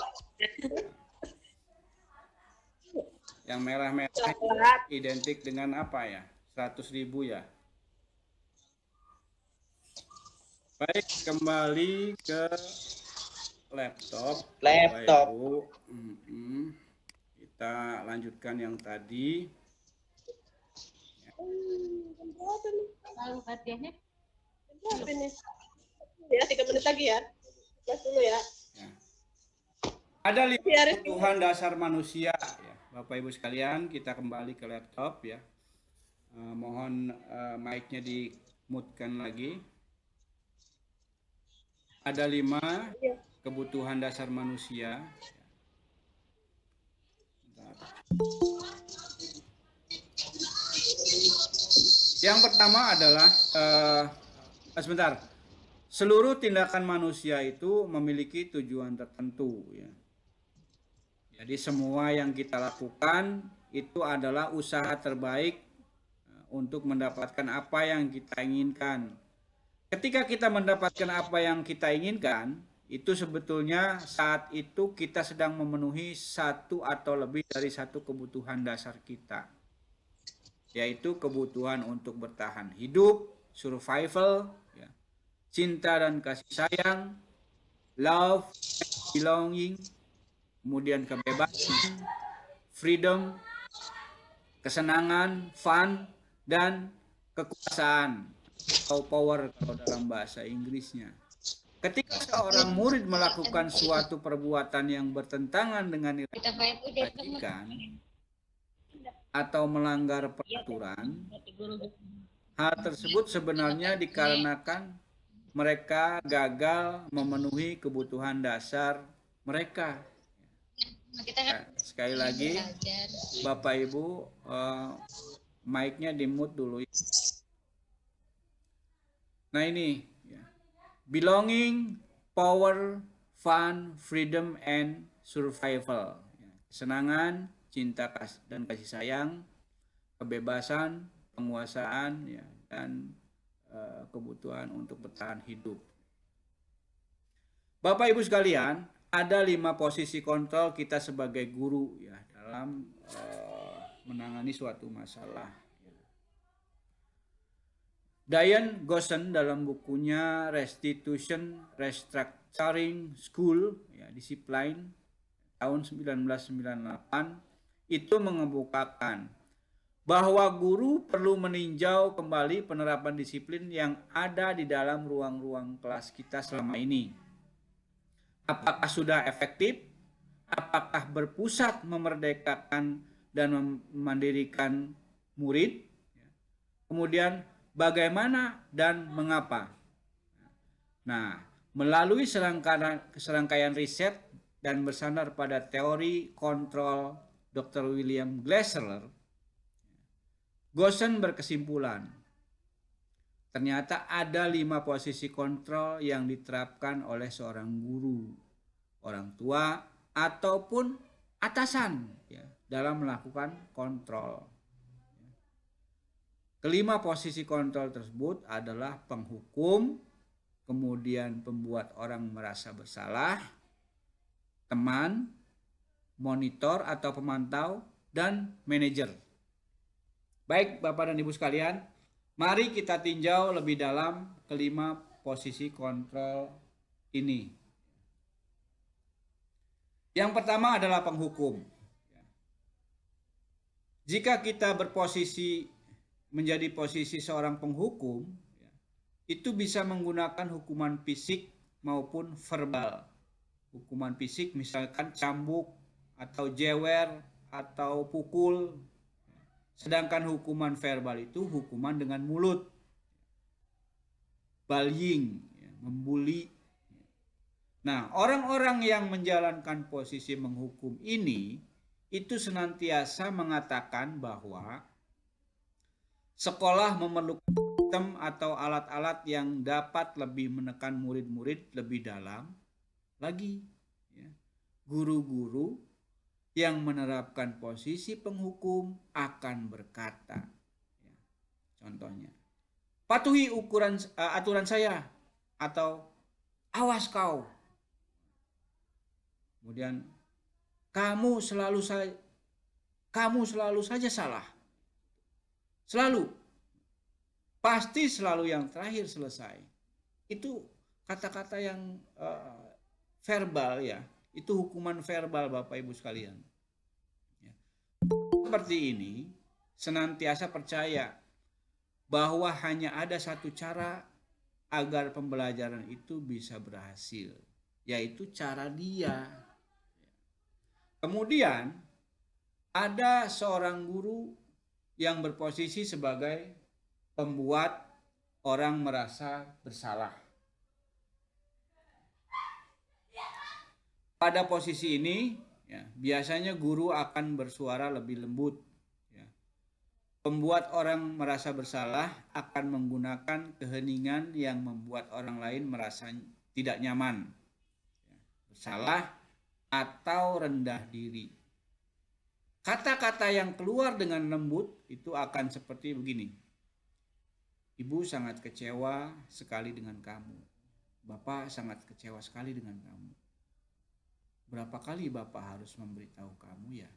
Yang merah-merah coklat. identik dengan apa ya? 100.000 ya. Baik, kembali ke laptop. Bapak, Ibu. Kita lanjutkan yang tadi. Lalu hadiahnya Berapa ini? Ya, 3 menit lagi ya. Mas dulu ya. Ada 5 Biarin. kebutuhan dasar manusia ya. Bapak Ibu sekalian, kita kembali ke laptop ya. Mohon mic-nya di-mute-kan lagi. Ada 5 kebutuhan dasar manusia. Yang pertama adalah sebentar. Seluruh tindakan manusia itu memiliki tujuan tertentu ya. Jadi semua yang kita lakukan itu adalah usaha terbaik untuk mendapatkan apa yang kita inginkan. Ketika kita mendapatkan apa yang kita inginkan, itu sebetulnya saat itu kita sedang memenuhi satu atau lebih dari satu kebutuhan dasar kita, yaitu kebutuhan untuk bertahan hidup, survival, ya, cinta dan kasih sayang, love, belonging, kemudian kebebasan, freedom, kesenangan, fun, dan kekuasaan atau power kalau dalam bahasa Inggrisnya. Ketika seorang murid melakukan suatu perbuatan yang bertentangan dengan nilai kebajikan atau melanggar peraturan, hal tersebut sebenarnya dikarenakan mereka gagal memenuhi kebutuhan dasar mereka. Nah, sekali lagi, Bapak Ibu, mic-nya di-mute dulu. Nah ini, ya. Belonging, power, fun, freedom, and survival. Kesenangan, cinta dan kasih sayang, kebebasan, penguasaan, ya, dan kebutuhan untuk bertahan hidup. Bapak Ibu sekalian, ada 5 posisi kontrol kita sebagai guru ya dalam menangani suatu masalah. Diane Goshen dalam bukunya Restitution Restructuring School ya, Discipline tahun 1998 itu mengemukakan bahwa guru perlu meninjau kembali penerapan disiplin yang ada di dalam ruang-ruang kelas kita selama ini. Apakah sudah efektif? Apakah berpusat memerdekakan dan memandirikan murid? Kemudian bagaimana dan mengapa? Nah, melalui serangkaian riset dan bersandar pada teori kontrol Dr. William Glasser, Goshen berkesimpulan, ternyata ada 5 posisi kontrol yang diterapkan oleh seorang guru, orang tua, ataupun atasan ya, dalam melakukan kontrol. Kelima posisi kontrol tersebut adalah penghukum, kemudian pembuat orang merasa bersalah, teman, monitor atau pemantau, dan manajer. Baik Bapak dan Ibu sekalian, mari kita tinjau lebih dalam kelima posisi kontrol ini. Yang pertama adalah penghukum. Jika kita berposisi menjadi posisi seorang penghukum, itu bisa menggunakan hukuman fisik maupun verbal. Hukuman fisik misalkan cambuk atau jewer atau pukul. Sedangkan hukuman verbal itu hukuman dengan mulut. Bullying, membuli. Nah, orang-orang yang menjalankan posisi menghukum ini itu senantiasa mengatakan bahwa sekolah memerlukan sistem atau alat-alat yang dapat lebih menekan murid-murid lebih dalam lagi. Guru-guru yang menerapkan posisi penghukum akan berkata, contohnya, patuhi aturan saya, atau awas kau. Kemudian kamu selalu saja salah. Selalu pasti selalu yang terakhir selesai. Itu kata-kata yang verbal ya, itu hukuman verbal Bapak Ibu sekalian. Ya. Seperti ini, senantiasa percaya bahwa hanya ada satu cara agar pembelajaran itu bisa berhasil, yaitu cara dia. Kemudian ada seorang guru yang berposisi sebagai pembuat orang merasa bersalah. Pada posisi ini, ya, biasanya guru akan bersuara lebih lembut. Ya. Pembuat orang merasa bersalah akan menggunakan keheningan yang membuat orang lain merasa tidak nyaman, ya, bersalah atau rendah diri. Kata-kata yang keluar dengan lembut itu akan seperti begini. Ibu sangat kecewa sekali dengan kamu. Bapak sangat kecewa sekali dengan kamu. Berapa kali Bapak harus memberitahu kamu ya?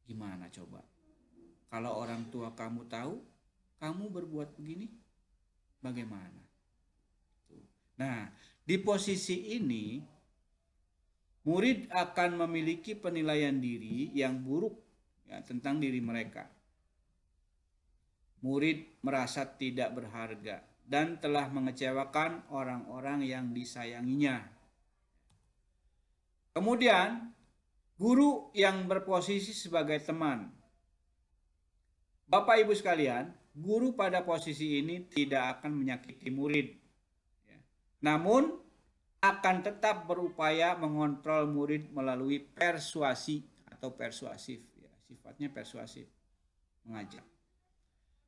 Gimana coba? Kalau orang tua kamu tahu, kamu berbuat begini, bagaimana? Nah, di posisi ini, murid akan memiliki penilaian diri yang buruk ya, tentang diri mereka. Murid merasa tidak berharga dan telah mengecewakan orang-orang yang disayanginya. Kemudian, guru yang berposisi sebagai teman. Bapak Ibu sekalian, guru pada posisi ini tidak akan menyakiti murid. Namun, akan tetap berupaya mengontrol murid melalui persuasi atau persuasif. Ya, sifatnya persuasif, mengajak.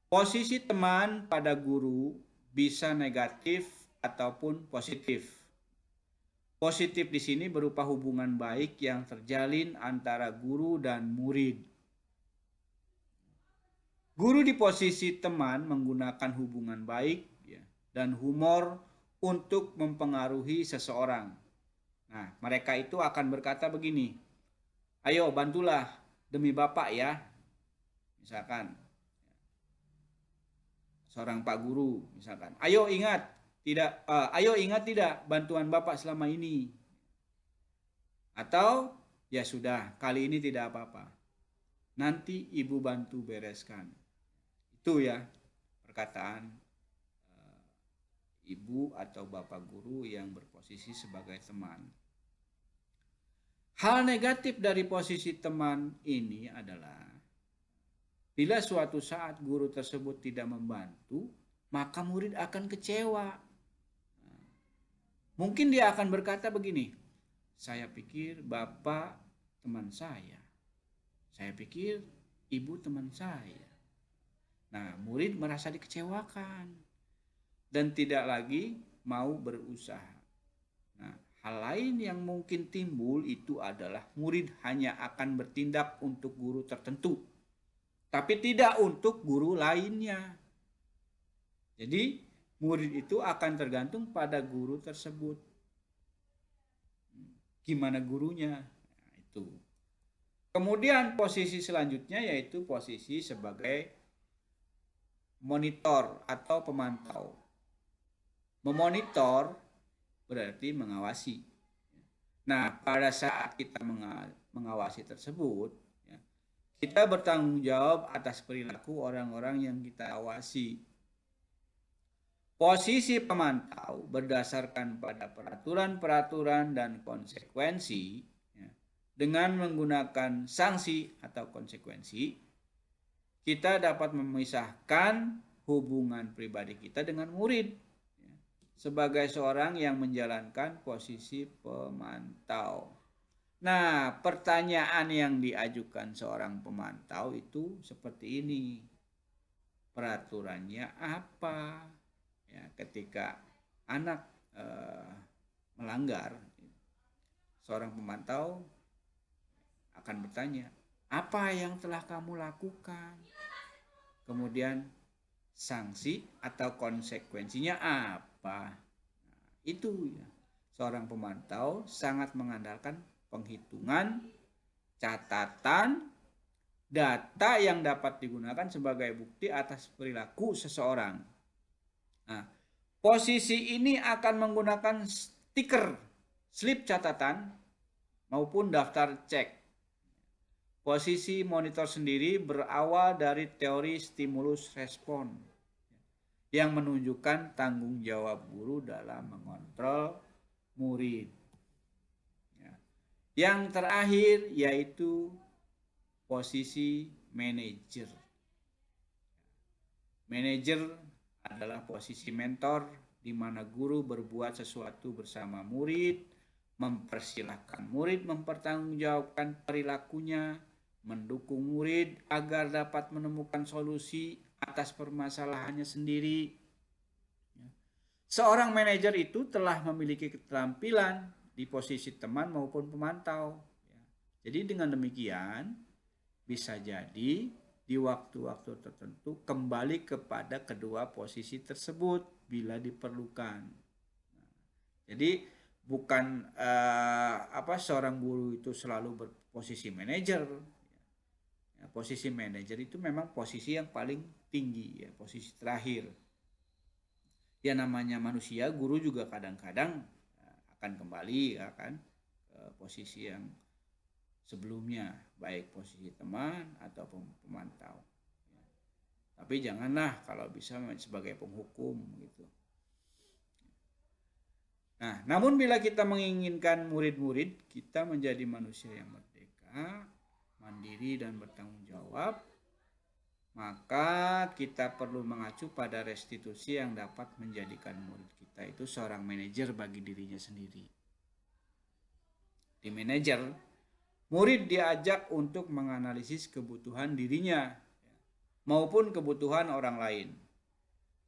Posisi teman pada guru bisa negatif ataupun positif. Positif di sini berupa hubungan baik yang terjalin antara guru dan murid. Guru di posisi teman menggunakan hubungan baik ya, dan humor untuk mempengaruhi seseorang. Nah, mereka itu akan berkata begini, ayo bantulah demi Bapak ya. Misalkan, seorang Pak Guru, misalkan, ayo ingat tidak bantuan Bapak selama ini. Atau, ya sudah, kali ini tidak apa-apa. Nanti Ibu bantu bereskan. Itu ya, perkataan ibu atau bapak guru yang berposisi sebagai teman. Hal negatif dari posisi teman ini adalah bila suatu saat guru tersebut tidak membantu, maka murid akan kecewa. Mungkin dia akan berkata begini, saya pikir bapak teman saya pikir ibu teman saya. Nah, murid merasa dikecewakan dan tidak lagi mau berusaha. Nah, hal lain yang mungkin timbul itu adalah murid hanya akan bertindak untuk guru tertentu, tapi tidak untuk guru lainnya. Jadi, murid itu akan tergantung pada guru tersebut. Gimana gurunya? Nah, itu. Kemudian posisi selanjutnya yaitu posisi sebagai monitor atau pemantau. Memonitor berarti mengawasi. Nah, pada saat kita mengawasi tersebut, kita bertanggung jawab atas perilaku orang-orang yang kita awasi. Posisi pemantau berdasarkan pada peraturan-peraturan dan konsekuensi, dengan menggunakan sanksi atau konsekuensi, kita dapat memisahkan hubungan pribadi kita dengan murid sebagai seorang yang menjalankan posisi pemantau. Nah, pertanyaan yang diajukan seorang pemantau itu seperti ini. Peraturannya apa? Ya, ketika anak melanggar, seorang pemantau akan bertanya, apa yang telah kamu lakukan? Kemudian sanksi atau konsekuensinya apa? Nah, itu ya. Seorang pemantau sangat mengandalkan penghitungan, catatan, data yang dapat digunakan sebagai bukti atas perilaku seseorang. Nah, posisi ini akan menggunakan stiker, slip catatan, maupun daftar cek. Posisi monitor sendiri berawal dari teori stimulus respon yang menunjukkan tanggung jawab guru dalam mengontrol murid. Yang terakhir yaitu posisi manajer. Manajer adalah posisi mentor di mana guru berbuat sesuatu bersama murid, mempersilahkan murid mempertanggungjawabkan perilakunya, mendukung murid agar dapat menemukan solusi atas permasalahannya sendiri. Seorang manajer itu telah memiliki keterampilan di posisi teman maupun pemantau. Jadi dengan demikian bisa jadi di waktu-waktu tertentu kembali kepada kedua posisi tersebut bila diperlukan. Jadi bukan seorang guru itu selalu berposisi manajer. Posisi manajer itu memang posisi yang paling tinggi, ya, posisi terakhir. Ya namanya manusia, guru juga kadang-kadang akan kembali ke posisi yang sebelumnya, baik posisi teman atau pemantau. Tapi janganlah kalau bisa sebagai penghukum gitu. Nah, namun bila kita menginginkan murid-murid kita menjadi manusia yang merdeka, mandiri dan bertanggung jawab, maka kita perlu mengacu pada restitusi yang dapat menjadikan murid kita itu seorang manajer bagi dirinya sendiri. Di manajer, murid diajak untuk menganalisis kebutuhan dirinya maupun kebutuhan orang lain.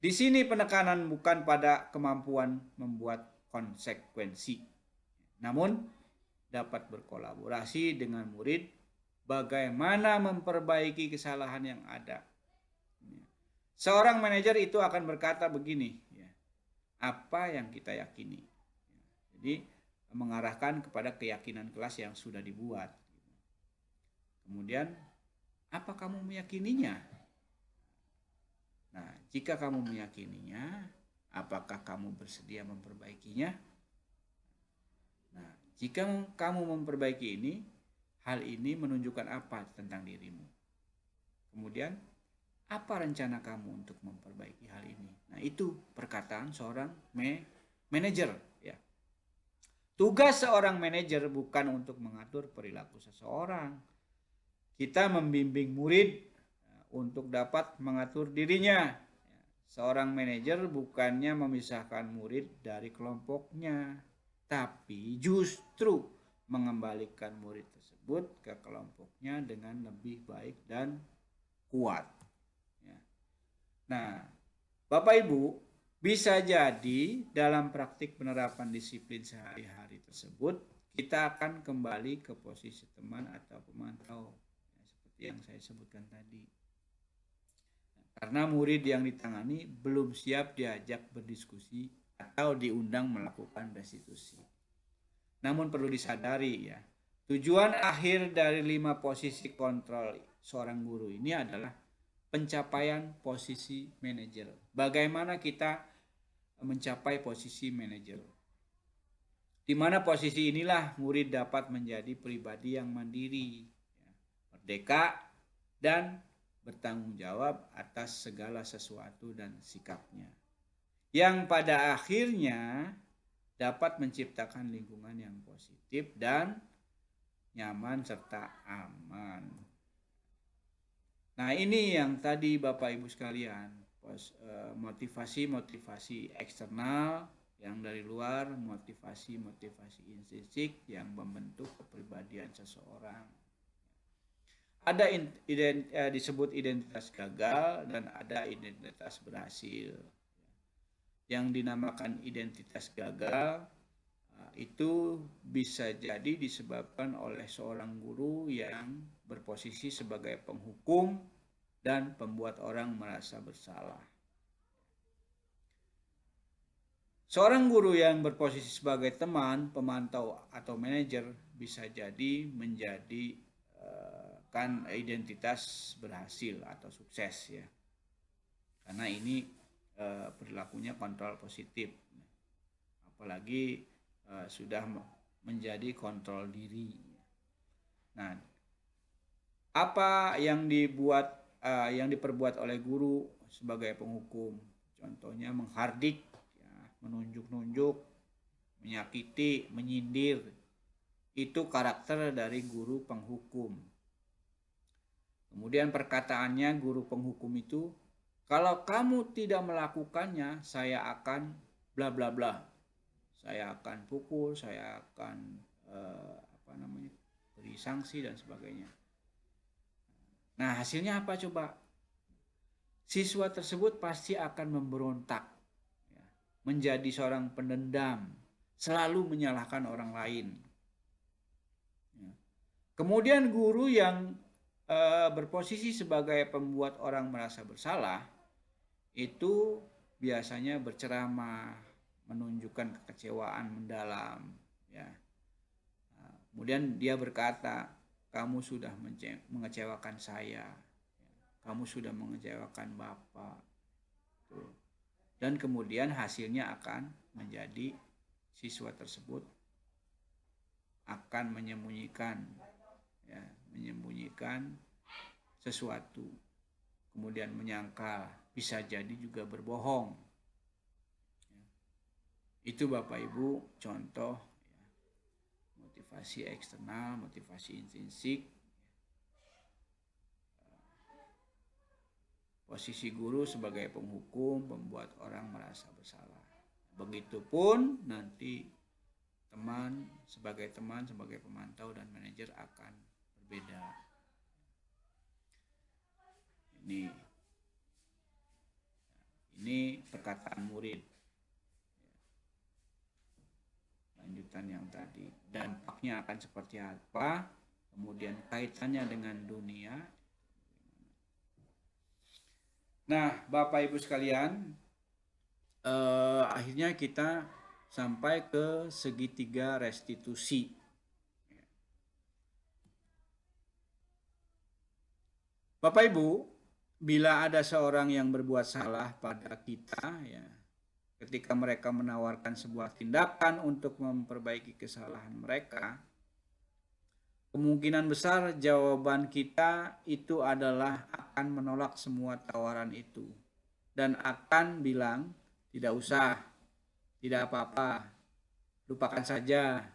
Di sini penekanan bukan pada kemampuan membuat konsekuensi, namun dapat berkolaborasi dengan murid bagaimana memperbaiki kesalahan yang ada. Seorang manajer itu akan berkata begini, apa yang kita yakini. Jadi mengarahkan kepada keyakinan kelas yang sudah dibuat. Kemudian, apa kamu meyakininya? Nah, jika kamu meyakininya, apakah kamu bersedia memperbaikinya? Nah, jika kamu memperbaiki ini, hal ini menunjukkan apa tentang dirimu? Kemudian, apa rencana kamu untuk memperbaiki hal ini? Nah, itu perkataan seorang manajer. Ya. Tugas seorang manajer bukan untuk mengatur perilaku seseorang. Kita membimbing murid untuk dapat mengatur dirinya. Seorang manajer bukannya memisahkan murid dari kelompoknya, tapi justru mengembalikan murid tersebut ke kelompoknya dengan lebih baik dan kuat. Nah, Bapak Ibu, bisa jadi dalam praktik penerapan disiplin sehari-hari tersebut kita akan kembali ke posisi teman atau pemantau, seperti yang saya sebutkan tadi. Karena murid yang ditangani belum siap diajak berdiskusi atau diundang melakukan restitusi. Namun perlu disadari ya, tujuan akhir dari 5 posisi kontrol seorang guru ini adalah pencapaian posisi manajer. Bagaimana kita mencapai posisi manajer? Di mana posisi inilah murid dapat menjadi pribadi yang mandiri, merdeka, dan bertanggung jawab atas segala sesuatu dan sikapnya. Yang pada akhirnya dapat menciptakan lingkungan yang positif dan nyaman serta aman. Nah, ini yang tadi Bapak Ibu sekalian, motivasi-motivasi eksternal yang dari luar, motivasi-motivasi intrinsik yang membentuk kepribadian seseorang. Ada disebut identitas gagal dan ada identitas berhasil. Yang dinamakan identitas gagal itu bisa jadi disebabkan oleh seorang guru yang berposisi sebagai penghukum dan pembuat orang merasa bersalah. Seorang guru yang berposisi sebagai teman, pemantau atau manajer bisa jadi menjadi akan identitas berhasil atau sukses ya. Karena ini perilakunya kontrol positif. Apalagi sudah menjadi kontrol diri. Nah, apa yang diperbuat oleh guru sebagai penghukum? Contohnya menghardik, ya, menunjuk-nunjuk, menyakiti, menyindir. Itu karakter dari guru penghukum. Kemudian perkataannya guru penghukum itu, kalau kamu tidak melakukannya, saya akan bla bla bla. Saya akan pukul, saya akan beri sanksi dan sebagainya. Nah, hasilnya apa coba? Siswa tersebut pasti akan memberontak, ya, menjadi seorang pendendam, selalu menyalahkan orang lain. Ya. Kemudian guru yang berposisi sebagai pembuat orang merasa bersalah, itu biasanya berceramah, menunjukkan kekecewaan mendalam. Ya. Nah, kemudian dia berkata, kamu sudah mengecewakan saya. Kamu sudah mengecewakan Bapak. Tuh. Dan kemudian hasilnya akan menjadi siswa tersebut akan menyembunyikan sesuatu. Kemudian menyangkal, bisa jadi juga berbohong. Itu Bapak Ibu contoh motivasi eksternal, motivasi intrinsik. Posisi guru sebagai penghukum membuat orang merasa bersalah. Begitupun nanti sebagai pemantau dan manajer akan berbeda. Ini perkataan murid. Lanjutan yang tadi. Dampaknya akan seperti apa? Kemudian kaitannya dengan dunia. Nah, Bapak Ibu sekalian, akhirnya kita sampai ke segitiga restitusi. Bapak Ibu, bila ada seorang yang berbuat salah pada kita, ya, ketika mereka menawarkan sebuah tindakan untuk memperbaiki kesalahan mereka, kemungkinan besar jawaban kita itu adalah akan menolak semua tawaran itu dan akan bilang tidak usah, tidak apa-apa, lupakan saja.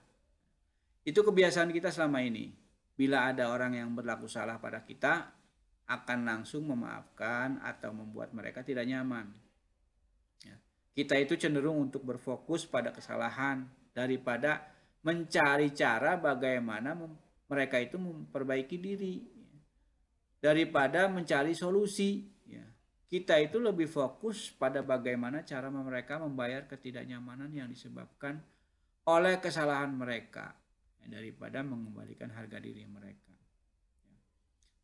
Itu kebiasaan kita selama ini. Bila ada orang yang berlaku salah pada kita, akan langsung memaafkan atau membuat mereka tidak nyaman. Ya. Kita itu cenderung untuk berfokus pada kesalahan daripada mencari cara bagaimana mereka itu memperbaiki diri, daripada mencari solusi. Kita itu lebih fokus pada bagaimana cara mereka membayar ketidaknyamanan yang disebabkan oleh kesalahan mereka, daripada mengembalikan harga diri mereka.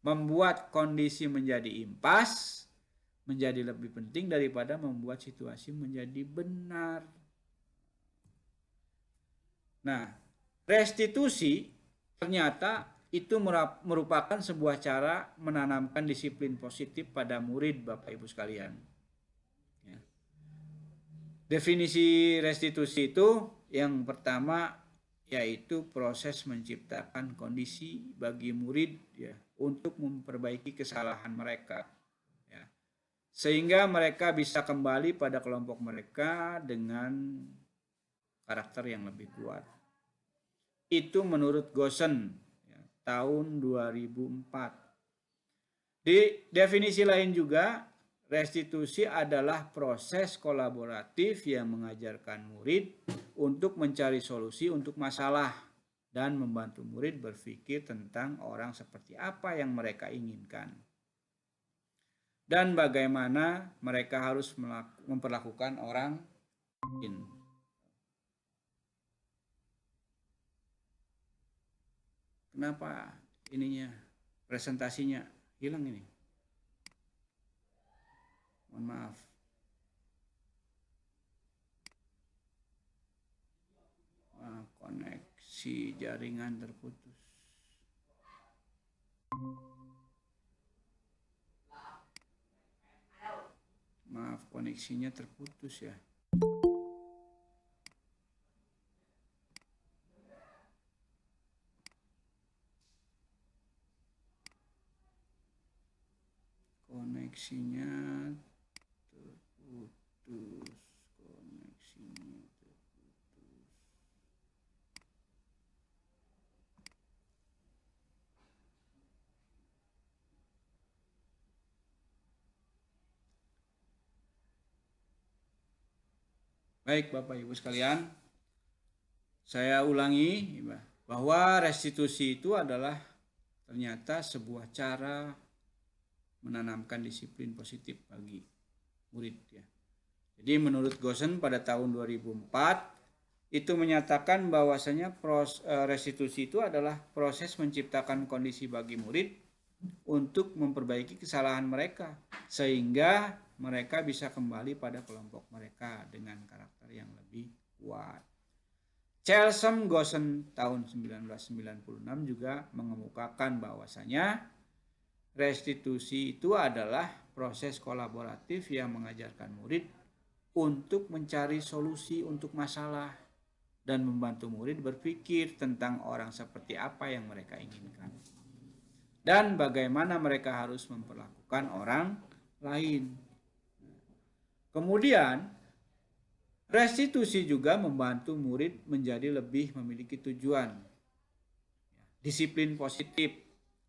Membuat kondisi menjadi impas menjadi lebih penting daripada membuat situasi menjadi benar. Nah, restitusi ternyata itu merupakan sebuah cara menanamkan disiplin positif pada murid, Bapak Ibu sekalian. Ya. Definisi restitusi itu yang pertama yaitu proses menciptakan kondisi bagi murid, ya, untuk memperbaiki kesalahan mereka, ya, sehingga mereka bisa kembali pada kelompok mereka dengan karakter yang lebih kuat. Itu menurut Gosen, ya, tahun 2004. Di definisi lain juga, restitusi adalah proses kolaboratif yang mengajarkan murid untuk mencari solusi untuk masalah dan membantu murid berpikir tentang orang seperti apa yang mereka inginkan dan bagaimana mereka harus memperlakukan orang lain. Kenapa ininya presentasinya hilang ini? Mohon maaf. Koneksi jaringan terputus. Maaf, koneksinya terputus ya. Koneksinya terputus. Koneksinya terputus. Baik Bapak Ibu sekalian, saya ulangi bahwa restitusi itu adalah ternyata sebuah cara menanamkan disiplin positif bagi murid ya. Jadi menurut Gosen pada tahun 2004 itu menyatakan bahwasanya restitusi itu adalah proses menciptakan kondisi bagi murid untuk memperbaiki kesalahan mereka sehingga mereka bisa kembali pada kelompok mereka dengan karakter yang lebih kuat. Chelsom Gosen tahun 1996 juga mengemukakan bahwasanya restitusi itu adalah proses kolaboratif yang mengajarkan murid untuk mencari solusi untuk masalah dan membantu murid berpikir tentang orang seperti apa yang mereka inginkan dan bagaimana mereka harus memperlakukan orang lain. Kemudian, restitusi juga membantu murid menjadi lebih memiliki tujuan, disiplin positif,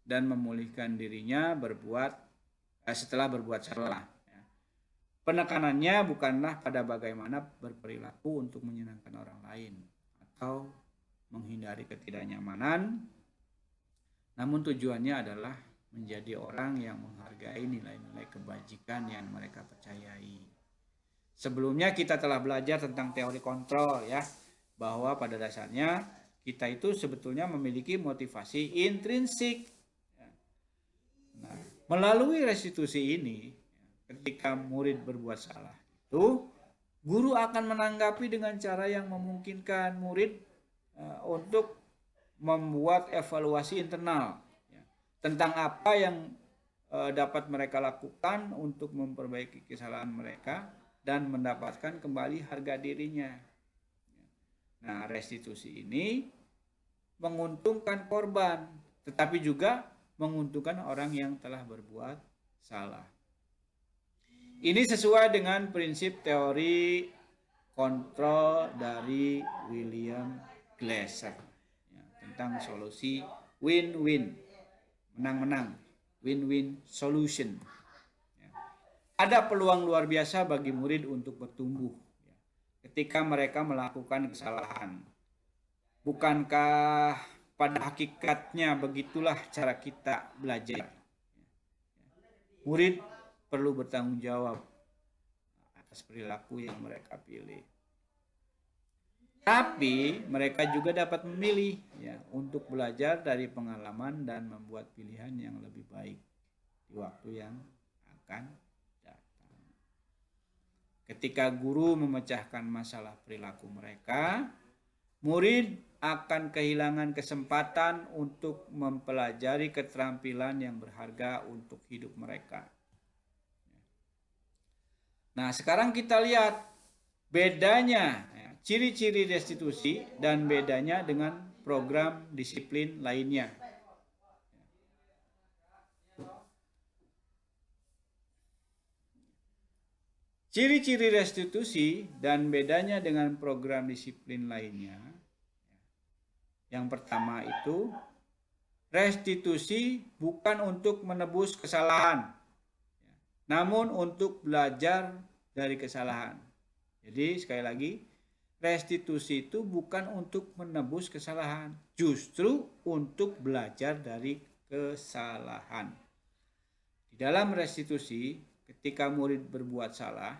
dan memulihkan dirinya setelah berbuat salah. Penekanannya bukanlah pada bagaimana berperilaku untuk menyenangkan orang lain atau menghindari ketidaknyamanan, namun tujuannya adalah menjadi orang yang menghargai nilai-nilai kebajikan yang mereka percayai. Sebelumnya kita telah belajar tentang teori kontrol ya, bahwa pada dasarnya kita itu sebetulnya memiliki motivasi intrinsik. Nah, melalui restitusi ini, ketika murid berbuat salah itu, guru akan menanggapi dengan cara yang memungkinkan murid untuk membuat evaluasi internal ya, tentang apa yang dapat mereka lakukan untuk memperbaiki kesalahan mereka dan mendapatkan kembali harga dirinya. Nah, restitusi ini menguntungkan korban, tetapi juga menguntungkan orang yang telah berbuat salah. Ini sesuai dengan prinsip teori kontrol dari William Glasser ya, tentang solusi win-win, menang-menang, win-win solution. Ada peluang luar biasa bagi murid untuk bertumbuh ketika mereka melakukan kesalahan. Bukankah pada hakikatnya begitulah cara kita belajar? Murid perlu bertanggung jawab atas perilaku yang mereka pilih. Tapi mereka juga dapat memilih ya, untuk belajar dari pengalaman dan membuat pilihan yang lebih baik di waktu yang akan datang. Ketika guru memecahkan masalah perilaku mereka, murid akan kehilangan kesempatan untuk mempelajari keterampilan yang berharga untuk hidup mereka. Nah, sekarang kita lihat bedanya, ya, ciri-ciri restitusi dan bedanya dengan program disiplin lainnya. Ciri-ciri restitusi dan bedanya dengan program disiplin lainnya. Yang pertama itu, restitusi bukan untuk menebus kesalahan, namun untuk belajar dari kesalahan. Jadi sekali lagi, restitusi itu bukan untuk menebus kesalahan, justru untuk belajar dari kesalahan. Di dalam restitusi, ketika murid berbuat salah,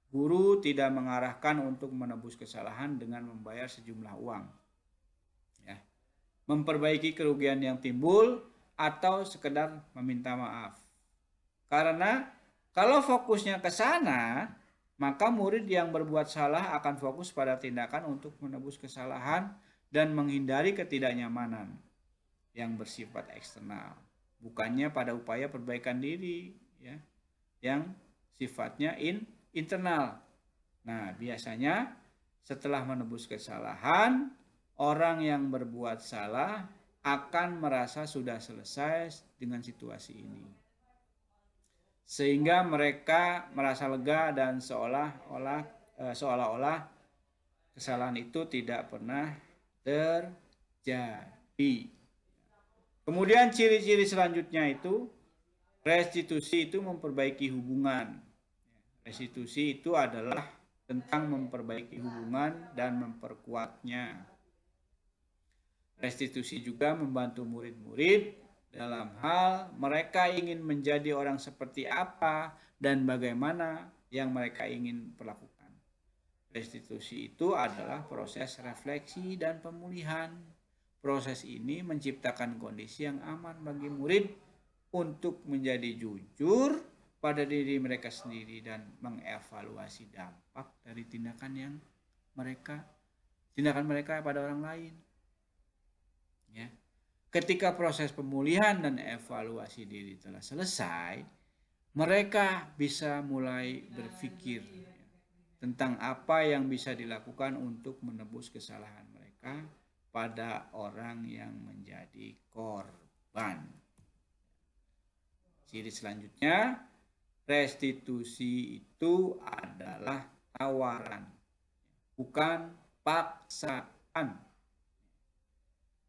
guru tidak mengarahkan untuk menebus kesalahan dengan membayar sejumlah uang, ya, memperbaiki kerugian yang timbul, atau sekedar meminta maaf. Karena kalau fokusnya ke sana, maka murid yang berbuat salah akan fokus pada tindakan untuk menebus kesalahan dan menghindari ketidaknyamanan yang bersifat eksternal, bukannya pada upaya perbaikan diri, ya, yang sifatnya internal. Nah, biasanya setelah menebus kesalahan, orang yang berbuat salah akan merasa sudah selesai dengan situasi ini. Sehingga mereka merasa lega dan seolah-olah kesalahan itu tidak pernah terjadi. Kemudian ciri-ciri selanjutnya itu restitusi itu memperbaiki hubungan. Restitusi itu adalah tentang memperbaiki hubungan dan memperkuatnya. Restitusi juga membantu murid-murid dalam hal mereka ingin menjadi orang seperti apa dan bagaimana yang mereka ingin perlakukan. Restitusi itu adalah proses refleksi dan pemulihan. Proses ini menciptakan kondisi yang aman bagi murid untuk menjadi jujur pada diri mereka sendiri dan mengevaluasi dampak dari tindakan mereka pada orang lain. Ya. Ketika proses pemulihan dan evaluasi diri telah selesai, mereka bisa mulai berpikir tentang apa yang bisa dilakukan untuk menebus kesalahan mereka pada orang yang menjadi korban. Ciri selanjutnya, restitusi itu adalah tawaran, bukan paksaan.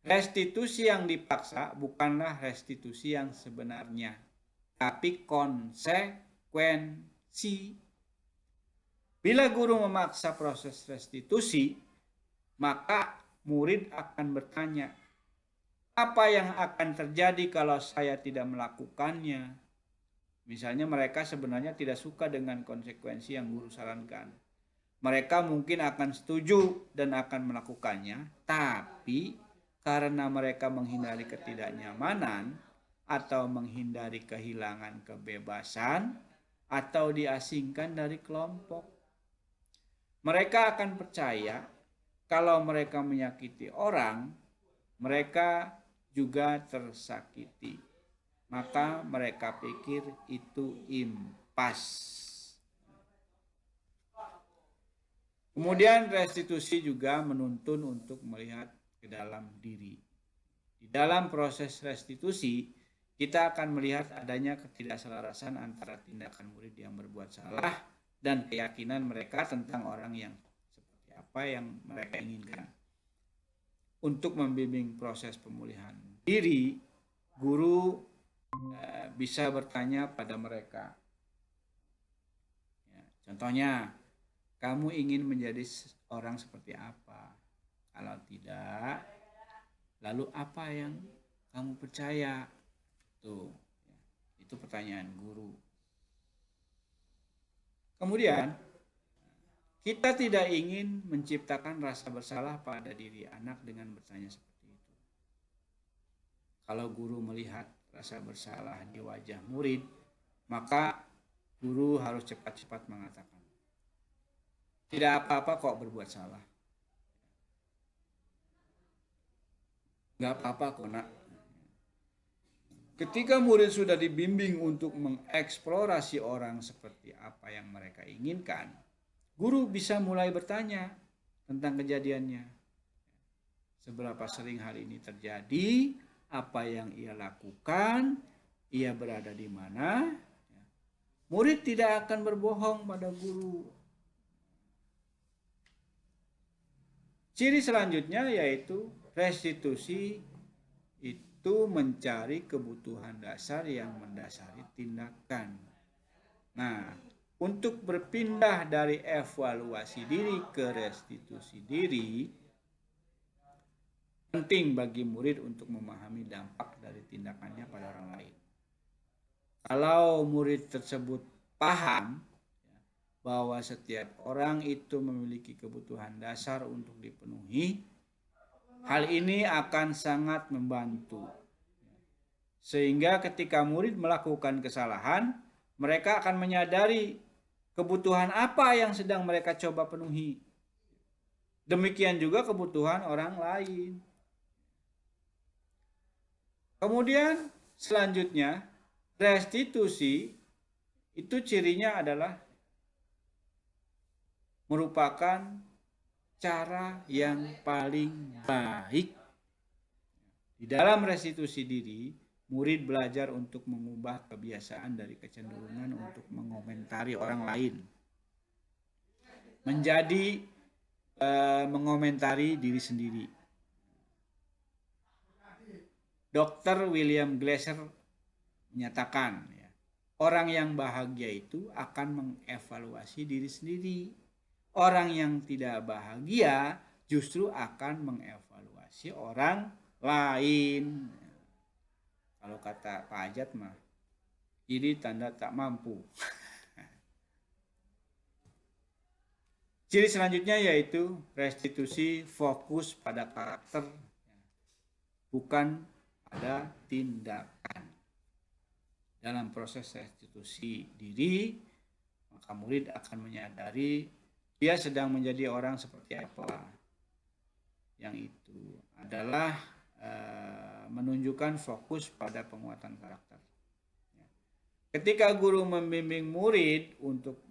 Restitusi yang dipaksa bukanlah restitusi yang sebenarnya, tapi konsekuensi. Bila guru memaksa proses restitusi, maka murid akan bertanya, apa yang akan terjadi kalau saya tidak melakukannya? Misalnya mereka sebenarnya tidak suka dengan konsekuensi yang guru sarankan. Mereka mungkin akan setuju dan akan melakukannya, tapi karena mereka menghindari ketidaknyamanan atau menghindari kehilangan kebebasan atau diasingkan dari kelompok, mereka akan percaya kalau mereka menyakiti orang, mereka juga tersakiti. Maka mereka pikir itu impas. Kemudian restitusi juga menuntun untuk melihat ke dalam diri. Di dalam proses restitusi, kita akan melihat adanya ketidakselarasan antara tindakan murid yang berbuat salah dan keyakinan mereka tentang orang yang seperti apa yang mereka inginkan. Untuk membimbing proses pemulihan diri, guru bisa bertanya pada mereka. Ya, contohnya, kamu ingin menjadi orang seperti apa? Kalau tidak, lalu apa yang kamu percaya? Tuh, itu pertanyaan guru. Kemudian, kita tidak ingin menciptakan rasa bersalah pada diri anak dengan bertanya seperti itu. Kalau guru melihat rasa bersalah di wajah murid, maka guru harus cepat-cepat mengatakan, tidak apa-apa kok berbuat salah. Gak apa-apa kok nak. Ketika murid sudah dibimbing untuk mengeksplorasi orang seperti apa yang mereka inginkan, guru bisa mulai bertanya tentang kejadiannya. Seberapa sering hal ini terjadi, apa yang ia lakukan, ia berada di mana. Murid tidak akan berbohong pada guru. Ciri selanjutnya yaitu restitusi itu mencari kebutuhan dasar yang mendasari tindakan. Nah, untuk berpindah dari evaluasi diri ke restitusi diri, penting bagi murid untuk memahami dampak dari tindakannya pada orang lain. Kalau murid tersebut paham bahwa setiap orang itu memiliki kebutuhan dasar untuk dipenuhi, hal ini akan sangat membantu. Sehingga ketika murid melakukan kesalahan, mereka akan menyadari kebutuhan apa yang sedang mereka coba penuhi. Demikian juga kebutuhan orang lain. Kemudian selanjutnya, restitusi itu cirinya adalah merupakan cara yang paling baik. Di dalam restitusi diri, murid belajar untuk mengubah kebiasaan dari kecenderungan untuk mengomentari orang lain menjadi mengomentari diri sendiri. Dr. William Glasser menyatakan, ya, orang yang bahagia itu akan mengevaluasi diri sendiri. Orang yang tidak bahagia justru akan mengevaluasi orang lain. Kalau kata Pak Ajat mah, ini tanda tak mampu. Ciri selanjutnya yaitu restitusi fokus pada karakter, bukan pada tindakan. Dalam proses restitusi diri, maka murid akan menyadari dia sedang menjadi orang seperti apa. Yang itu adalah menunjukkan fokus pada penguatan karakter. Ketika guru membimbing murid untuk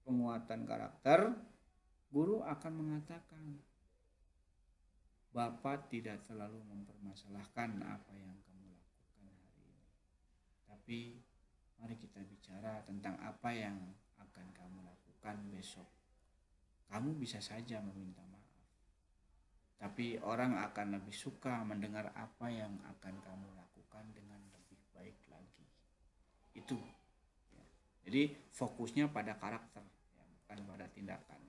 penguatan karakter, guru akan mengatakan, Bapak tidak terlalu mempermasalahkan apa yang kamu lakukan hari ini. Tapi mari kita bicara tentang apa yang akan kamu lakukan besok. Kamu bisa saja meminta maaf. Tapi orang akan lebih suka mendengar apa yang akan kamu lakukan dengan lebih baik lagi. Itu. Jadi fokusnya pada karakter, bukan pada tindakan.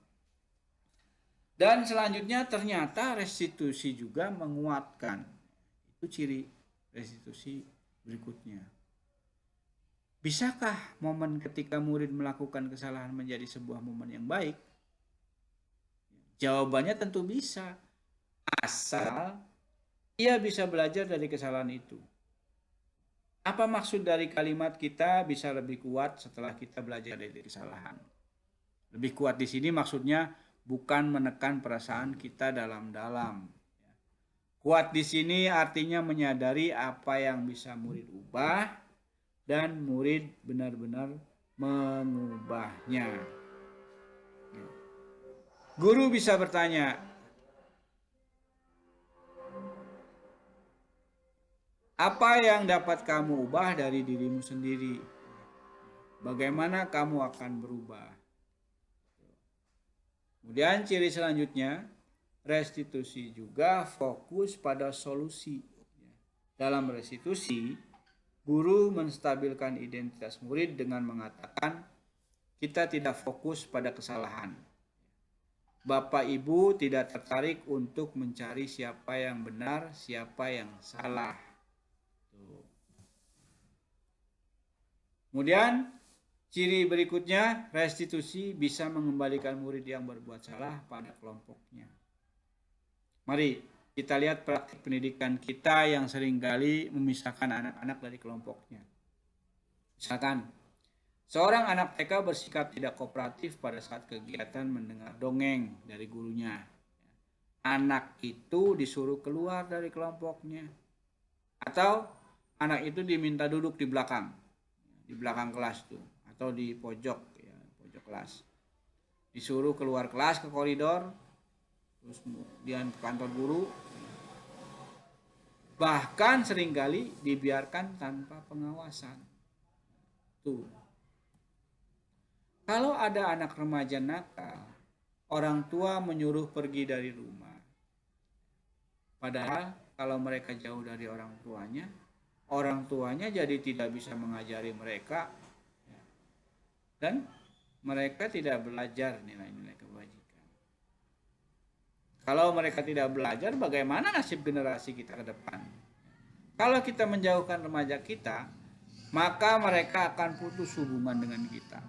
Dan selanjutnya ternyata restitusi juga menguatkan. Itu ciri restitusi berikutnya. Bisakah momen ketika murid melakukan kesalahan menjadi sebuah momen yang baik? Jawabannya tentu bisa. Asal ia bisa belajar dari kesalahan itu. Apa maksud dari kalimat kita bisa lebih kuat setelah kita belajar dari kesalahan? Lebih kuat di sini maksudnya bukan menekan perasaan kita dalam-dalam. Kuat di sini artinya menyadari apa yang bisa murid ubah dan murid benar-benar mengubahnya. Guru bisa bertanya, apa yang dapat kamu ubah dari dirimu sendiri? Bagaimana kamu akan berubah? Kemudian ciri selanjutnya, restitusi juga fokus pada solusi. Dalam restitusi, guru menstabilkan identitas murid dengan mengatakan, kita tidak fokus pada kesalahan. Bapak Ibu tidak tertarik untuk mencari siapa yang benar, siapa yang salah. Kemudian ciri berikutnya, restitusi bisa mengembalikan murid yang berbuat salah pada kelompoknya. Mari kita lihat praktik pendidikan kita yang seringkali memisahkan anak-anak dari kelompoknya. Misalkan, seorang anak TK bersikap tidak kooperatif pada saat kegiatan mendengar dongeng dari gurunya. Anak itu disuruh keluar dari kelompoknya. Atau anak itu diminta duduk di belakang kelas tuh, atau di pojok kelas. Disuruh keluar kelas ke koridor, terus kemudian ke kantor guru. Bahkan seringkali dibiarkan tanpa pengawasan. Tuh. Kalau ada anak remaja nakal, orang tua menyuruh pergi dari rumah. Padahal kalau mereka jauh dari orang tuanya jadi tidak bisa mengajari mereka, dan mereka tidak belajar nilai-nilai kebajikan. Kalau mereka tidak belajar, bagaimana nasib generasi kita ke depan? Kalau kita menjauhkan remaja kita, maka mereka akan putus hubungan dengan kita.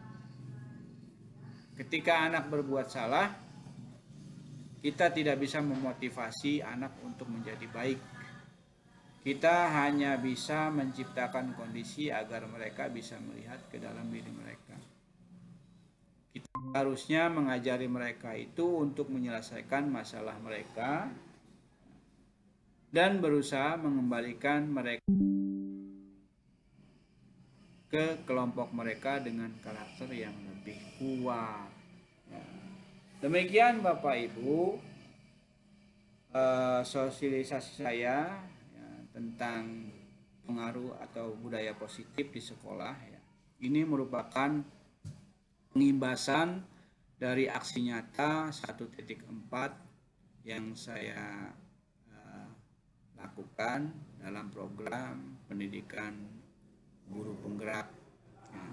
Ketika anak berbuat salah, kita tidak bisa memotivasi anak untuk menjadi baik. Kita hanya bisa menciptakan kondisi agar mereka bisa melihat ke dalam diri mereka. Kita harusnya mengajari mereka itu untuk menyelesaikan masalah mereka dan berusaha mengembalikan mereka ke kelompok mereka dengan karakter yang lebih kuat. Ya. Demikian Bapak Ibu sosialisasi saya ya, tentang pengaruh atau budaya positif di sekolah. Ya. Ini merupakan pengimbasan dari aksi nyata 1.4 yang saya lakukan dalam program pendidikan guru penggerak. Ya.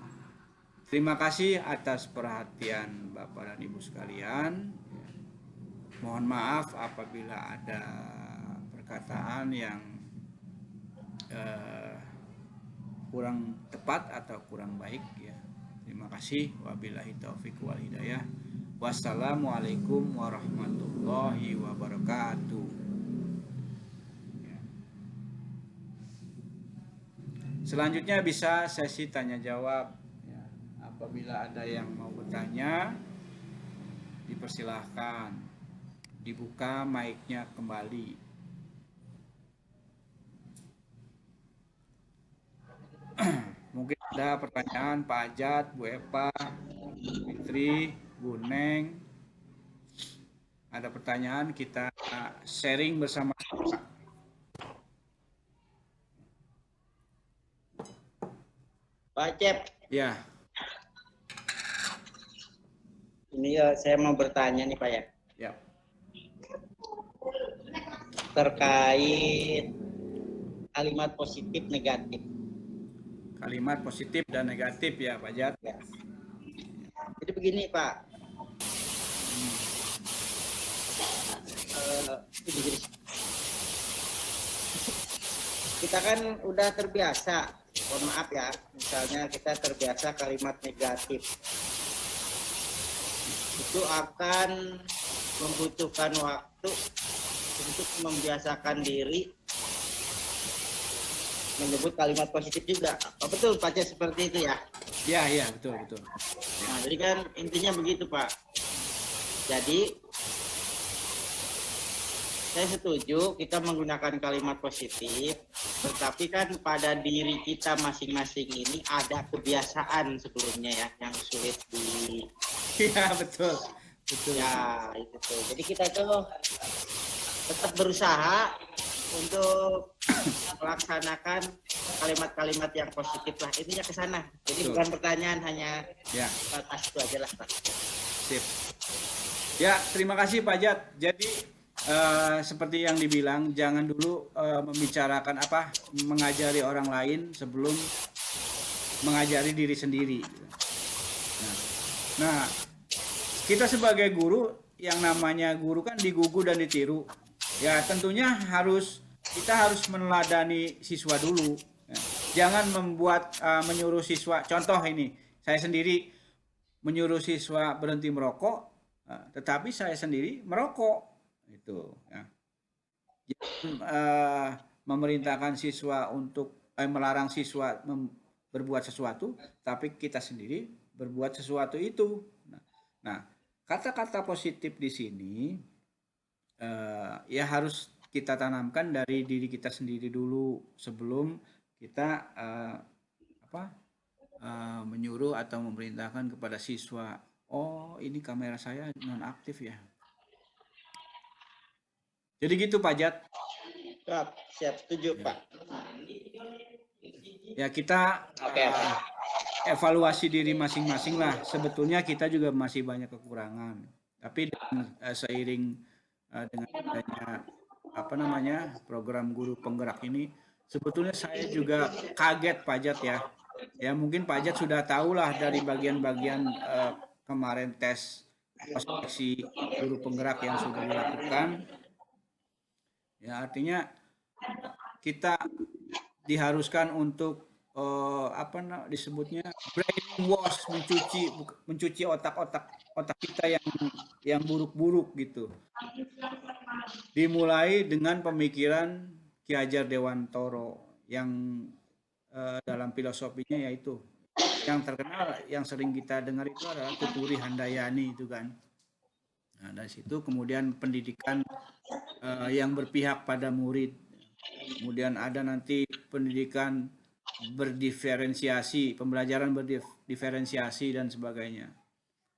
Terima kasih atas perhatian Bapak dan Ibu sekalian. Ya. Mohon maaf apabila ada perkataan yang kurang tepat atau kurang baik ya. Terima kasih. Wabillahi taufiq wal hidayah. Wassalamualaikum warahmatullahi wabarakatuh. Ya. Selanjutnya bisa sesi tanya jawab. Ya. Apabila ada yang mau bertanya, dipersilahkan. Dibuka mic-nya kembali. Mungkin ada pertanyaan Pak Ajat, Bu Epa, Fitri, Bu Neng. Ada pertanyaan, kita sharing bersama. Pak Cep, Ya, ini ya saya mau bertanya nih Pak ya, ya. terkait kalimat positif negatif. Kalimat positif dan negatif ya Pak Ajat. Ya. Jadi begini Pak, kita kan udah terbiasa, mohon maaf ya, misalnya kita terbiasa kalimat negatif, itu akan membutuhkan waktu untuk membiasakan diri menyebut kalimat positif juga. Oh, betul Pak Cep, seperti itu ya? Ya, betul. Nah, jadi kan intinya begitu Pak. Jadi saya setuju kita menggunakan kalimat positif, tetapi kan pada diri kita masing-masing ini ada kebiasaan sebelumnya ya yang sulit di. Ya, betul. Ya itu tuh. Jadi kita tuh tetap berusaha untuk melaksanakan kalimat-kalimat yang positif lah, intinya ke sana. Jadi Betul. bukan pertanyaan, hanya Ya, batas itu aja lah Pak. sip. Ya, terima kasih Pak Ajat. Jadi seperti yang dibilang, jangan dulu membicarakan mengajari orang lain sebelum mengajari diri sendiri. Nah, kita sebagai guru, yang namanya guru kan digugu dan ditiru. Ya, tentunya kita harus meneladani siswa dulu. Ya. Jangan menyuruh siswa. Contoh ini, saya sendiri menyuruh siswa berhenti merokok, tetapi saya sendiri merokok. Itu. Ya. Jangan memerintahkan siswa untuk melarang siswa berbuat sesuatu, tapi kita sendiri berbuat sesuatu itu. Nah, kata-kata positif di sini ya harus kita tanamkan dari diri kita sendiri dulu sebelum kita menyuruh atau memerintahkan kepada siswa. Oh, ini kamera saya nonaktif ya. Jadi gitu Pak Jat. Siap, setuju Pak. Ya, kita evaluasi diri masing-masing lah. Sebetulnya kita juga masih banyak kekurangan. Tapi seiring dengan adanya program guru penggerak ini, sebetulnya saya juga kaget Pak Jat ya. Ya mungkin Pak Jat sudah tahu lah dari bagian-bagian kemarin tes seleksi guru penggerak yang sudah dilakukan. Ya artinya kita diharuskan untuk disebutnya brainwash, mencuci otak kita yang buruk-buruk gitu. Dimulai dengan pemikiran Ki Hajar Dewantoro yang dalam filosofinya yaitu yang terkenal, yang sering kita dengar itu adalah Tuturi Handayani itu kan. Nah, dari situ kemudian pendidikan yang berpihak pada murid. Kemudian ada nanti pendidikan berdiferensiasi, pembelajaran berdiferensiasi dan sebagainya.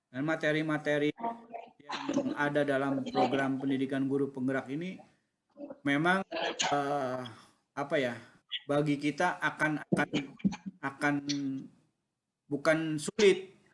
Dan materi-materi yang ada dalam program pendidikan guru penggerak ini memang apa ya, bagi kita akan bukan sulit,